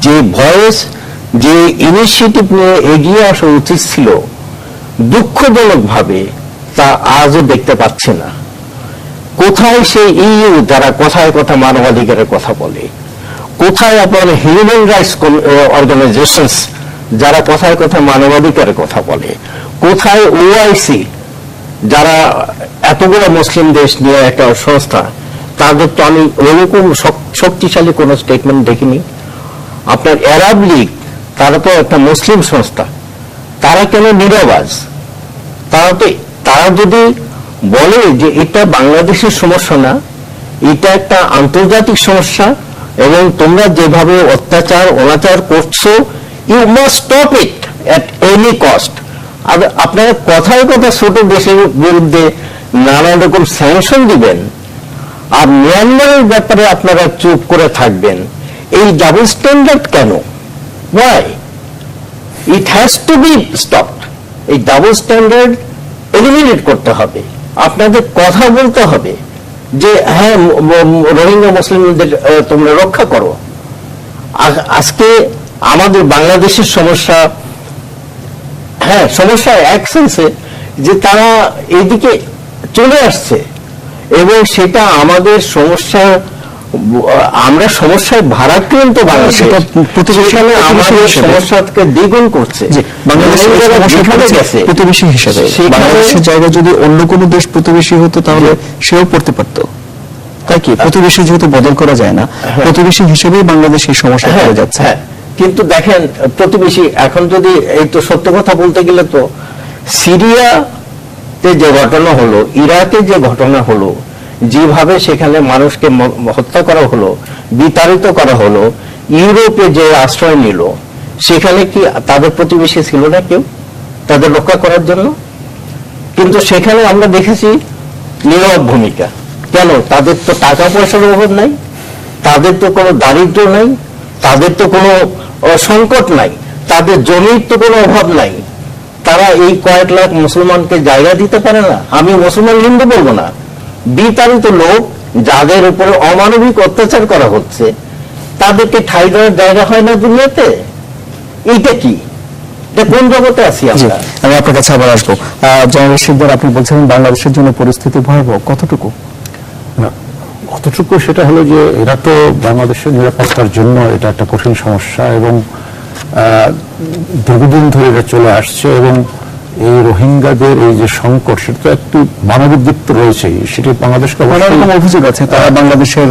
S5: যে ভয়েস, যে ইনিশিয়েটিভ নিয়ে এগিয়ে আসা উচিত ছিল, দুঃখজনকভাবে তা আজও দেখতে পাচ্ছে না। কোথায় সেই ইউ যারা কথায় কথা মানবাধিকারের কথা বলে, কোথায় আপনার হিউম্যান রাইটস অর্গানাইজেশনস যারা কথায় কথা মানবাধিকারের কথা বলে, কোথায় ওআইসি যারা এতগুলো মুসলিম দেশ নিয়ে একটা সংস্থা, তাদের তো আমি ওরকম শক্তিশালী কোন স্টেটমেন্ট দেখিনি। আপনার আরব লীগ, তারা তো একটা মুসলিম সংস্থা, তারা কেন নীরবাজ? তারা যদি বলে যে এটা বাংলাদেশের সমস্যা না, এটা একটা আন্তর্জাতিক সমস্যা, এবং তোমরা যেভাবে অত্যাচার অনাচার করছো, you must stop it at any cost. আর আপনারা কথায় কথা ছোট দেশের বিরুদ্ধে নানান রকম স্যাংশন দিবেন, আর মিয়ানমারের ব্যাপারে আপনারা চুপ করে থাকবেন, এই ডাবল স্ট্যান্ডার্ড কেন? Why? It has to be stopped. এই ডাবল স্ট্যান্ডার্ড এলিমিনেট করতে হবে, আপনাদের কথা বলতে হবে যে হ্যাঁ রোহিঙ্গা মুসলিমদের তোমরা রক্ষা করো। আজকে আমাদের বাংলাদেশের সমস্যা, হ্যাঁ সমস্যা এক সেন্সে যে তারা এইদিকে চলে আসছে এবং সেটা আমাদের সমস্যা, আমরা সমস্যায় ভারাক্রান্ত বাংলাদেশ, আমাদের সমস্যাকে দ্বিগুণ করছে।
S1: প্রতিবেশী হিসেবে বাংলাদেশের জায়গায় যদি অন্য কোনো দেশ প্রতিবেশী হতো তাহলে সেও পড়তে পারতো, তাই কি? প্রতিবেশী যেহেতু বদল করা যায় না, প্রতিবেশী হিসেবেই বাংলাদেশ এই সমস্যা পড়ে যাচ্ছে।
S5: কিন্তু দেখেন প্রতিবেশী এখন যদি এই তো সত্য কথা বলতে গেলে তো সিরিয়াতে যে ঘটনা হলো, ইরাকে যে ঘটনা হলো, যেভাবে সেখানে মানুষকে হত্যা করা হলো, বিতাড়িত করা হলো, ইউরোপে যে আশ্রয় নিল, সেখানে কি তাদের প্রতিবেশী ছিল না কেউ তাদের রক্ষা করার জন্য? কিন্তু সেখানে আমরা দেখেছি নীরব ভূমিকা। কেন? তাদের তো টাকা পয়সার অভাব নাই, তাদের তো কোনো দারিদ্র নাই, তাদের তো কোনো সংকট নাই, তাদের জমির তো কোনো অভাব নাই, তারা এই কয়েক লাখ মুসলমানকে জায়গা দিতে পারে না। আমি মুসলমান হিন্দু বলবো না, বিতাড়িত লোক যাদের উপরে অমানবিক অত্যাচার করা হচ্ছে তাদেরকে ঠাঁই দেওয়ার জায়গা হয় না দুনিয়াতে। এইটা কি? কোন জগতে আছি আমরা?
S1: আমি আপনার কাছে আবার আসবো। জনাব শিকদার, আপনি বলছিলেন বাংলাদেশের জন্য পরিস্থিতি ভয়াবহ, কতটুকু?
S4: কতটুকু সেটা হলো যে এরা তো বাংলাদেশের নিরাপত্তার জন্য এটা একটা কঠিন সমস্যা এবং দীর্ঘদিন ধরে এটা চলে আসছে এবং এই রোহিঙ্গাদের এই যে সংকট সেটা তো একটি মানবিক দিক তো রয়েছেই, সেটি বাংলাদেশকে
S1: অভিযোগ আছে তারা বাংলাদেশের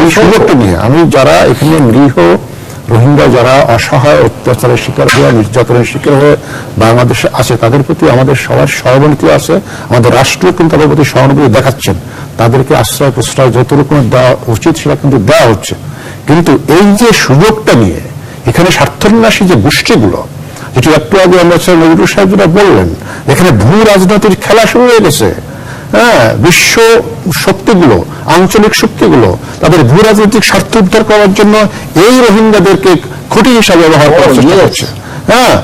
S4: এই সুযোগটা নিয়ে আমি যারা এখানে নিরীহ রোহিঙ্গা যারা অসহায় অত্যাচারের শিকার হয়ে নির্যাতনের শিকার হয়ে বাংলাদেশে আছে তাদের প্রতি আমাদের সবার সহানুভূতি আছে, আমাদের রাষ্ট্র কিন্তু তাদের প্রতি সহানুভূতি দেখাচ্ছেন, তাদেরকে আশ্রয় প্রশ্রয় যত রকমের দেওয়া উচিত সেটা কিন্তু দেওয়া হচ্ছে। কিন্তু এই যে সুযোগটা নিয়ে এখানে স্বার্থন্যাসী যে গোষ্ঠীগুলো, যেটি একটু আগে আমরা নজরুল সাহেব যেটা বললেন, এখানে ভূ রাজনীতির খেলা শুরু হয়ে গেছে। হ্যাঁ, বিশ্ব শক্তিগুলো, আঞ্চলিক শক্তিগুলো তাদের ভূ রাজনৈতিক স্বার্থ উদ্ধার করার জন্য এই রোহিঙ্গাদেরকে খুঁটি হিসাবে ব্যবহার করার চেষ্টা করছে। হ্যাঁ,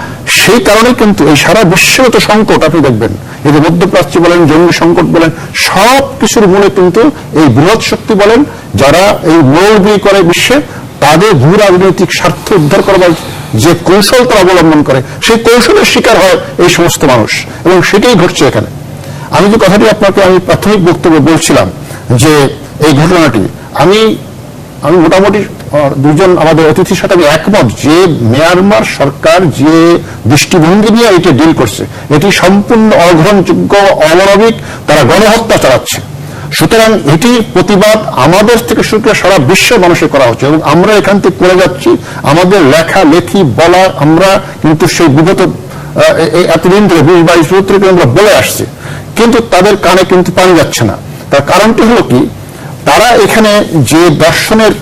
S4: সেই কারণে কিন্তু এই সারা বিশ্বগত সংকট আপনি দেখবেন, এই যে মধ্যপ্রাচ্য বলেন, জঙ্গি সংকট বলেন, সব কিছুর মূলে কিন্তু এই বৃহৎ শক্তি বলেন যারা এই মৌলবাদী করে বিশ্বে, তাদের ভূ রাজনৈতিক স্বার্থ উদ্ধার করবার যে কৌশল তারা অবলম্বন করে, সেই কৌশলের শিকার হয় এই সমস্ত মানুষ এবং সেটাই ঘটছে এখানে। আমি যে কথাটি আপনাকে আমি প্রাথমিক বক্তব্যে বলছিলাম যে এই ঘটনাটি আমি মোটামুটি দুজন আমাদের অতিথির সাথে আমি একমত যে মিয়ানমার সরকার যে দৃষ্টিভঙ্গি নিয়ে এটা ডিল করছে এটি সম্পূর্ণ অগ্রহণযোগ্য, অমানবিক, তারা গণহত্যা চালাচ্ছে। সুতরাং এটির প্রতিবাদ আমাদের থেকে শুরু করে সারা বিশ্বের মানুষের করা হচ্ছে এবং আমরা এখান থেকে করে যাচ্ছি। আমাদের লেখা লেখি বলা আমরা কিন্তু সেই বিগত এতদিন ধরে 20-22 বছর থেকে আমরা বলে আসছি, কিন্তু তাদের কানে কিন্তু পানি যাচ্ছে না। তার কারণটি হলো কি, তারা এখানে যে দর্শনের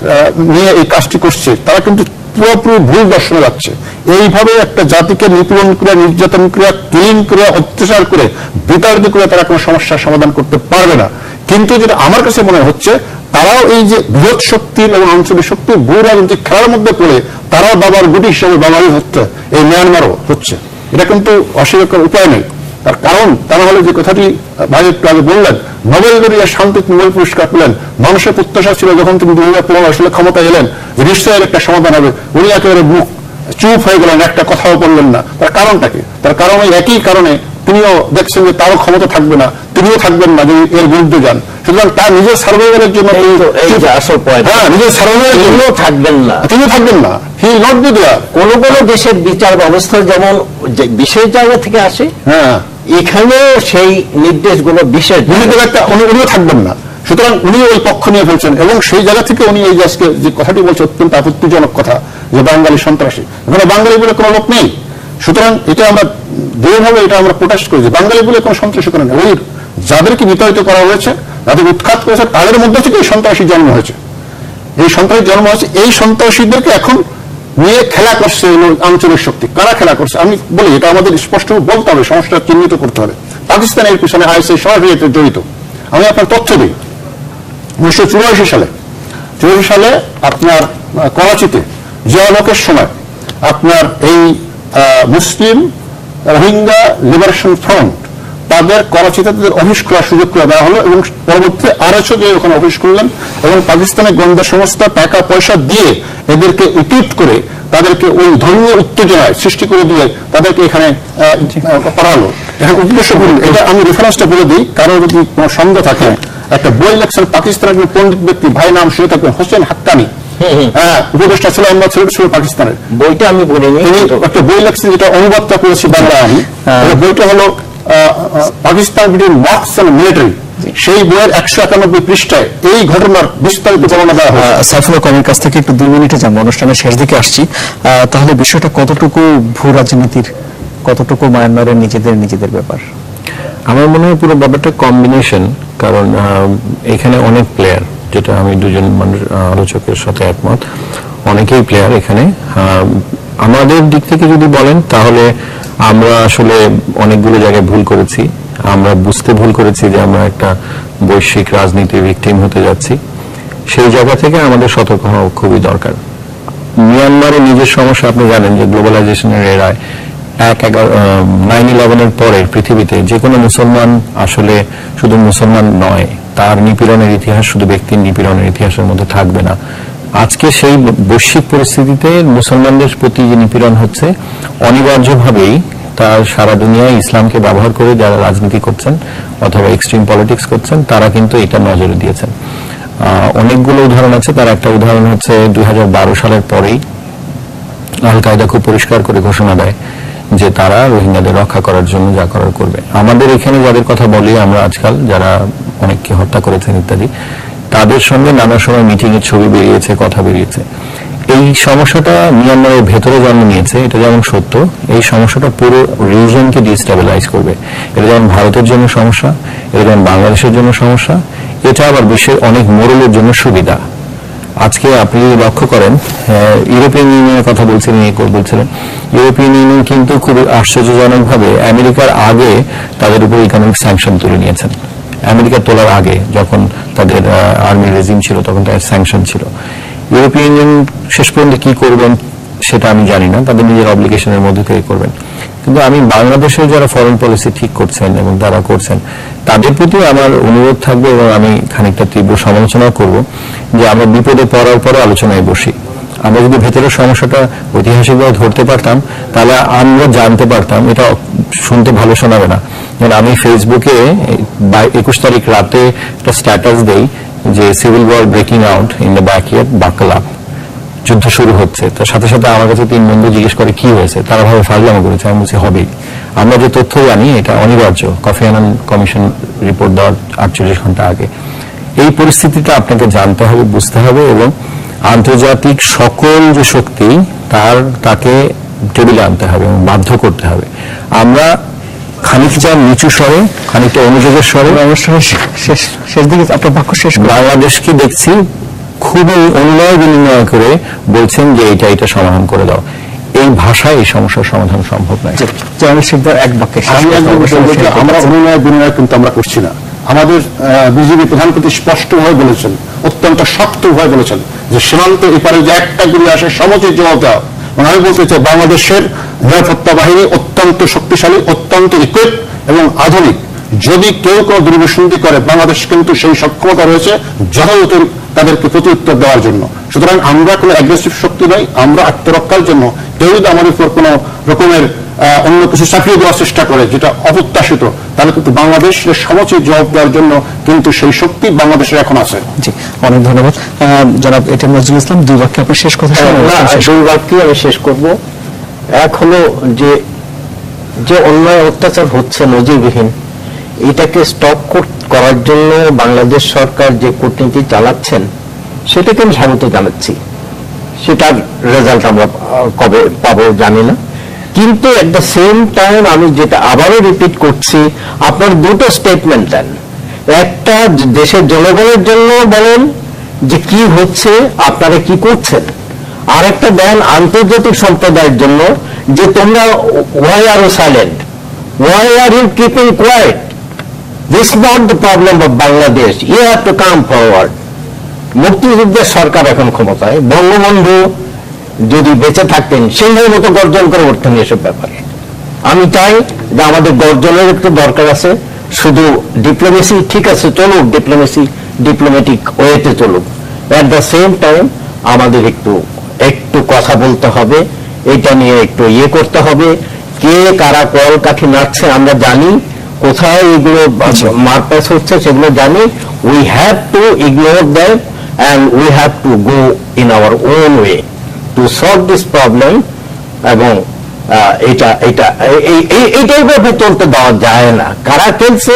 S4: নিয়ে এই কাজটি করছে তারা কিন্তু পুরোপুরি ভুল দর্শনে যাচ্ছে। এইভাবে একটা জাতিকে নিপীড়ন করে, নির্যাতন করে, কিলিং করে, অত্যাচার করে, বিতাড়িত করে তারা কোনো সমস্যার সমাধান করতে পারবে না। কিন্তু যেটা আমার কাছে মনে হচ্ছে, তারাও এই যে বৃহৎ শক্তির এবং আঞ্চলিক শক্তির ভূ রাজনৈতিক খেলার মধ্যে পড়ে তারাও বাবার গুটি হিসেবে বাঙালি হচ্ছে, এই মিয়ানমারও হচ্ছে। এটা কিন্তু অস্বীকার করার উপায় নেই। তার কারণ তারা হলে যে কথাটি ভাই একটু আগে বললেন, নোবেল জয়ী শান্তি নোবেল পুরস্কার পেলেন, মানুষের প্রত্যাশা ছিল যখন তিনি 2015 সালে ক্ষমতায় এলেন যে নিশ্চয়ই একটা সমাধান হবে, উনি একেবারে মুখ চুপ হয়ে গেলেন, একটা কথাও বললেন না। তার কারণটা কি? তার কারণ ওই একই কারণে তিনিও দেখছেন যে তারও ক্ষমতা থাকবে না, তিনিও থাকবেন না যদি এর বিরুদ্ধে যান। সুতরাং তার নিজের সার্ভাইভালের জন্য নিজের সার্ভাইভালের জন্য থাকবেন না, তিনিও থাকবেন না। He not be there.
S5: কোন কোন দেশের বিচার ব্যবস্থা যেমন বিশেষ জায়গা থেকে আসে, হ্যাঁ, এখানেও সেই নির্দেশগুলো বিশেষ
S4: উনিও থাকবেন না। সুতরাং উনি ওই পক্ষ নিয়ে ফেলছেন এবং সেই জায়গা থেকে উনি এই আজকে যে কথাটি বলছে অত্যন্ত আপত্তিজনক কথা যে বাঙালি সন্ত্রাসী, এখানে বাঙালি বলে কোনো লোক নেই। সুতরাং এটা আমরা দৃঢ়ভাবে এটা আমরা প্রোটেস্ট করি যে বাঙালি বলে কোনো সন্ত্রাসী করেন, ওই যাদেরকে বিতাড়িত করা হয়েছে, যাদের উৎখাত করেছে তাদের মধ্যে থেকে এই সন্ত্রাসী জন্ম হয়েছে। এই সন্ত্রাসী জন্ম হয়েছে, এই সন্ত্রাসীদেরকে এখন নিয়ে খেলা করছে আঞ্চলিক শক্তি। কারা খেলা করছে আমি বলি, এটা আমাদের স্পষ্ট বলতে হবে, সমস্যা চিহ্নিত করতে হবে। পাকিস্তানের পিছনে আইএসআই সরাসরি জড়িত। আমি আপনার তথ্য দিই, 1984 সালে আপনার করাচিতে জিয়াউল হকের সময় আপনার এই মুসলিম রোহিঙ্গা লিবারেশন ফ্রন্ট তাদের করাচিতে তাদের অফিস খোলার সুযোগ করে দেওয়া হলো এবং পরবর্তীতে আরএসও গিয়ে ওখানে অফিস করলেন এবং পাকিস্তানের গোয়েন্দা সংস্থা টাকা পয়সা দিয়ে এদেরকে ইকুইপ করে তাদেরকে ওই ধর্মীয় উত্তেজনায় সৃষ্টি করে দিয়ে তাদেরকে এখানে করা হলো। এখন উদ্দেশ্য বলুন, এটা আমি রেফারেন্সটা বলে দিই, কারো যদি কোনো সন্দেহ থাকে। একটা বই লেখছেন পাকিস্তানের একজন পণ্ডিত ব্যক্তি, ভাই নাম শুনে থাকবেন, হোসেন হাক্কানি, উপদেষ্টা ছিল আমরা ছিল পাকিস্তানের।
S5: বইটা আমি বলিনি,
S4: তিনি একটা বই লেখছেন যেটা অনুবাদটা করেছি বাংলা আমি। বইটা হলো Pakistan between mosques and military. সেই বইয়ের 191 পৃষ্ঠায় এই ঘটনার বিস্তারিত বর্ণনা দেওয়া হয়।
S1: সাইফুল্লাহ কবির কাছ থেকে একটু 2 মিনিটে যাবো, অনুষ্ঠানের শেষ দিকে আসছি। তাহলে বিষয়টা কতটুকু ভূ রাজনীতির, কতটুকু মায়ানমারের নিজেদের ব্যাপার?
S6: আমার মনে হয় পুরো ব্যাপারটা কম্বিনেশন, কারণ এখানে অনেক প্লেয়ার, যেটা আমি দুজন মানুষ আলোচকের সাথে একমত, অনেকেই প্লেয়ার এখানে। আমাদের দিক থেকে যদি বলেন তাহলে আমরা আসলে অনেকগুলো জায়গায় ভুল করেছি। আমরা বুঝতে ভুল করেছি যে আমরা একটা বৈশ্বিক রাজনীতির ভিকটিম হতে যাচ্ছি। সেই জায়গা থেকে আমাদের সতর্ক হওয়া খুবই দরকার। মিয়ানমারের নিজের সমস্যা আপনি জানেন যে গ্লোবালাইজেশনের এরায় 9/11-এর পরে পৃথিবীতে যে কোনো মুসলমান আসলে শুধু মুসলমান নয়, তার নিপীড়নের ইতিহাস শুধু ব্যক্তির নিপীড়নের ইতিহাসের মধ্যে থাকবে না। আজকে সেই বৈশ্বিক পরিস্থিতিতে মুসলমানদের প্রতি যে নিপীড়ন হচ্ছে, অনিবার্যভাবেই তার সারা দুনিয়ায় ইসলামকে ব্যবহার করে যারা রাজনীতি করছেন অথবা এক্সট্রিম পলিটিক্স করছেন, তারা কিন্তু এটা নজরে দিয়েছেন। অনেকগুলো উদাহরণ আছে। তার একটা উদাহরণ হচ্ছে 2012 সালের পরেই আল কায়দা খুব পরিষ্কার করে ঘোষণা দেয় যে তারা রোহিঙ্গাদের রক্ষা করার জন্য যা করার করবে। আমাদের এখানে যাদের কথা বলি আমরা আজকাল, যারা অনেককে হত্যা করেছেন ইত্যাদি, তাদের সঙ্গে নানা সময় মিটিং এর ছবি বেরিয়েছে, কথা বেরিয়েছে। এই সমস্যাটা মিয়ানমারের ভেতরে জন্ম নিয়েছে, এটা যেমন সত্য, এই সমস্যাটা পুরো রিজিয়নকে ডিস্টেবিলাইজ করবে। এটা যেমন ভারতের জন্য সমস্যা, এটা যেমন বাংলাদেশের জন্য সমস্যা, এটা আবার বিশ্বের অনেক মোড়লের জন্য সুবিধা। আজকে আপনি যদি লক্ষ্য করেন, ইউরোপিয়ান ইউনিয়নের কথা বলছিলেন, ইউরোপিয়ান ইউনিয়ন কিন্তু খুব আশ্চর্যজনকভাবে আমেরিকার আগে তাদের উপর ইকোনমিক স্যাংশন তুলে নিয়েছেন। আমেরিকা তোলার আগে, যখন তাদের আর্মি রেজিম ছিল, তখন তাদের স্যাংশন ছিল। ইউরোপিয়ান ইউনিয়ন শেষ পর্যন্ত কি করবেন সেটা আমি জানি না, তাদের নিজের অব্লিগেশনের মধ্যে থেকে করবেন। কিন্তু আমি বাংলাদেশের যারা ফরেন পলিসি ঠিক করছেন এবং তারা করছেন, তাদের প্রতি আমার অনুরোধ থাকবে এবং আমি খানিকটা তীব্র সমালোচনা করব যে আমরা বিপদে পড়ার পরে আলোচনায় বসি। আমরা যদি ভেতরের সমস্যাটা ঐতিহাসিকভাবে ধরতে পারতাম, তাহলে আমরা জানতে পারতাম। এটা শুনতে ভালো শোনাবে না, আমি ফেসবুকে 21 তারিখ রাতে একটা স্ট্যাটাস দেই যে civil war breaking out in the backyard বাকলা, যুদ্ধ শুরু হচ্ছে। তার সাথে সাথে আমার কাছে 3 বন্ধু জিজ্ঞেস করে কি হয়েছে, তারা ভাবে ফাজলামো করেছে। আমি বলছি হবেই, আমরা যে তথ্য জানি এটা অনিবার্য। কফি আনান কমিশন রিপোর্ট দেওয়ার 48 ঘন্টা আগে। এই পরিস্থিতিটা আপনাকে জানতে হবে, বুঝতে হবে এবং আন্তর্জাতিক সকল যে শক্তি তাকে টেবিলে আনতে হবে এবং বাধ্য করতে হবে। আমরা খানিকটা নিচু স্বরে, খানিকটা অনুযোগের স্বরে
S1: অনুষ্ঠানের শেষ দিকে আপনার বাক্য শেষ।
S6: বাংলাদেশকে দেখছি খুবই অনুনয় বিনিময় করে বলছেন যে এটা সমাধান করে দাও। এই ভাষায় এই সমস্যার সমাধান সম্ভব নয়।
S1: এক বাক্যে
S4: আমরা অনুনয় বিনিময় কিন্তু আমরা করছি না। আমাদের বিজেপি প্রধানমন্ত্রী স্পষ্টভাবে বলেছেন, অত্যন্ত শক্তভাবে বলেছেন যে সীমান্ত এপারে যে একটা গুলি আসে সমুচিত জবাব দেওয়া। আমি বলতে চাই বাংলাদেশের নিরাপত্তা বাহিনী অত্যন্ত শক্তিশালী, অত্যন্ত ইকুইপ এবং আধুনিক। যদি কেউ কোনো দুর্বিসন্ধি করে, বাংলাদেশ কিন্তু সেই সক্ষমতা রয়েছে যথাযথ তাদেরকে প্রত্যুত্তর দেওয়ার জন্য। সুতরাং আমরা কোনো অ্যাগ্রেসিভ শক্তি নই, আমরা আত্মরক্ষার জন্য। কেউ যদি আমাদের উপর কোনো রকমের অন্য কিছু চাপিয়ে দেওয়ার চেষ্টা করে যেটা অপ্রত্যাশিত, তাহলে কিন্তু বাংলাদেশের সমুচিত জবাব দেওয়ার জন্য কিন্তু সেই শক্তি বাংলাদেশের এখন আছে।
S1: জি, অনেক ধন্যবাদ জনাব এটিএম নজরুল ইসলাম। 2 বাক্যে আপনার শেষ কথা।
S5: 2 বাক্যে আমি শেষ করব। এক হলো যে অন্যায় অত্যাচার হচ্ছে নজিরবিহীন, এটাকে স্টপ করার জন্য বাংলাদেশ সরকার যে কূটনীতি চালাচ্ছেন সেটাকে আমি স্বাগত জানাচ্ছি। সেটার রেজাল্ট আমরা কবে পাবো জানি না, কিন্তু এট দ্য সেম টাইম আমি যেটা আবারও রিপিট করছি, আপনার 2টো স্টেটমেন্ট দেন। একটা দেশের জনগণের জন্য বলেন যে কি হচ্ছে, আপনারা কি করছেন, আর একটা দেন আন্তর্জাতিক সম্প্রদায়ের জন্য যে তোমরা why are you silent, why are you keeping quiet, this is not the problem of Bangladesh, you have to come forward. মুক্তিযুদ্ধের সরকার এখন ক্ষমতায়, বঙ্গবন্ধু যদি বেঁচে থাকতেন সিংহের মতো গর্জন করে উঠতেন এসব ব্যাপারে। আমি চাই যে আমাদের গর্জনের একটু দরকার আছে, শুধু ডিপ্লোমেসি ঠিক আছে চলুক, ডিপ্লোম্যাটিক ওয়েতে চলুক, এট দ্য সেম টাইম আমাদের একটু কথা বলতে হবে, এটা নিয়ে একটু করতে হবে, কে কারা কল কাঠি নাড়ছে আমরা জানি, কোথায় এগুলো মারপ্যাচ হচ্ছে সেগুলো জানি। We have to ignore that and we have to go in our own way to solve this problem. এবং এইভাবে চলতে দেওয়া যায় না। কারা খেলছে,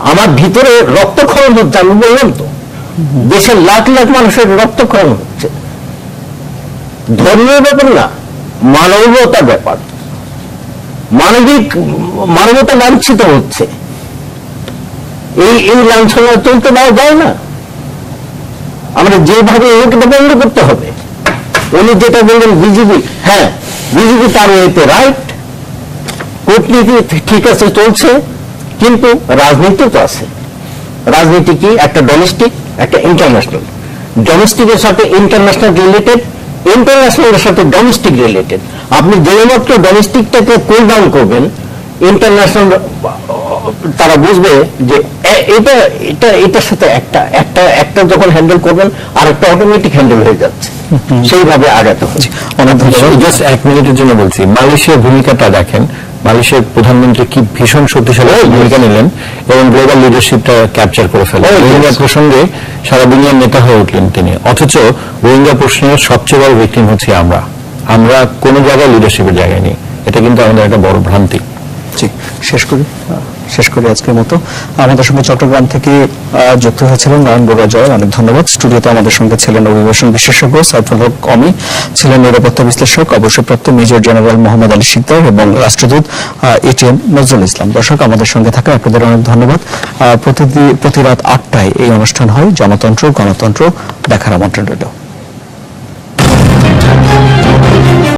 S5: আমার ভিতরে রক্তক্ষরণ হচ্ছে, আমি বললাম তো দেশের লাখ লাখ মানুষের রক্তক্ষরণ হচ্ছে। ধর্মীয় ব্যাপার না, মানবতার ব্যাপার, মানবতা লাঞ্ছিত হচ্ছে। এই লাঞ্ছনা চলতে দেওয়া যায় না। আমরা যেভাবে ওকে বন্ধ করতে হবে। উনি যেটা বললেন বিজেপি, হ্যাঁ বিজেপি তার ওয়েতে রাইট, কূটনীতি ঠিক আছে চলছে, কিন্তু রাজনীতি তো আছে। রাজনীতি কি? একটা ডোমেস্টিক, একটা ইন্টারন্যাশনাল। ডোমেস্টিকের সাথে ইন্টারন্যাশনাল রিলেটেড, ইন্টারন্যাশনালের সাথে ডোমেস্টিক রিলেটেড। আপনি যেমাত্র ডোমেস্টিকটাকে কুল ডাউন করবেন, ইন্টারন্যাশনাল তারা বুঝবে যে এটার সাথে একটা যখন হ্যান্ডেল করবেন আর একটা অটোমেটিক হ্যান্ডেল হয়ে যাচ্ছে, সেইভাবে আগাতে হচ্ছে।
S6: অনেক ধন্যবাদ। জাস্ট 1 মিনিটের জন্য বলছি, মালয়েশিয়ার ভূমিকাটা দেখেন, মালয়েশিয়ার প্রধানমন্ত্রী কি ভীষণ শক্তিশালী ভূমিকা নিলেন এবং গ্লোবাল লিডারশিপটা ক্যাপচার করে ফেলেন। রোহিঙ্গা প্রসঙ্গে সারা দুনিয়ার নেতা হয়ে উঠলেন তিনি, অথচ রোহিঙ্গা প্রশ্নের সবচেয়ে বড় ভিকটিম হচ্ছে আমরা কোন জায়গায় লিডারশিপের জায়গায় নেই। এটা কিন্তু আমাদের একটা বড় ভ্রান্তি।
S1: শেষ করি আজকের মতো। আমাদের সঙ্গে চট্টগ্রাম থেকে যুক্ত হয়েছিলেন নয়ন বড়ুয়া জয়, অনেক ধন্যবাদ। স্টুডিওতে আমাদের সঙ্গে ছিলেন অভিবাসন বিশেষজ্ঞ সাইফুল হক অমি, ছিলেন নিরাপত্তা বিশ্লেষক অবসরপ্রাপ্ত মেজর জেনারেল মোহাম্মদ আলী সিকদার এবং রাষ্ট্রদূত ATM নজরুল ইসলাম। দর্শক, আমাদের সঙ্গে থাকা আপনাদের অনেক ধন্যবাদ। প্রতি রাত 8টায় এই অনুষ্ঠান হয় জনতন্ত্র গণতন্ত্র, দেখার আমন্ত্রণ রইল।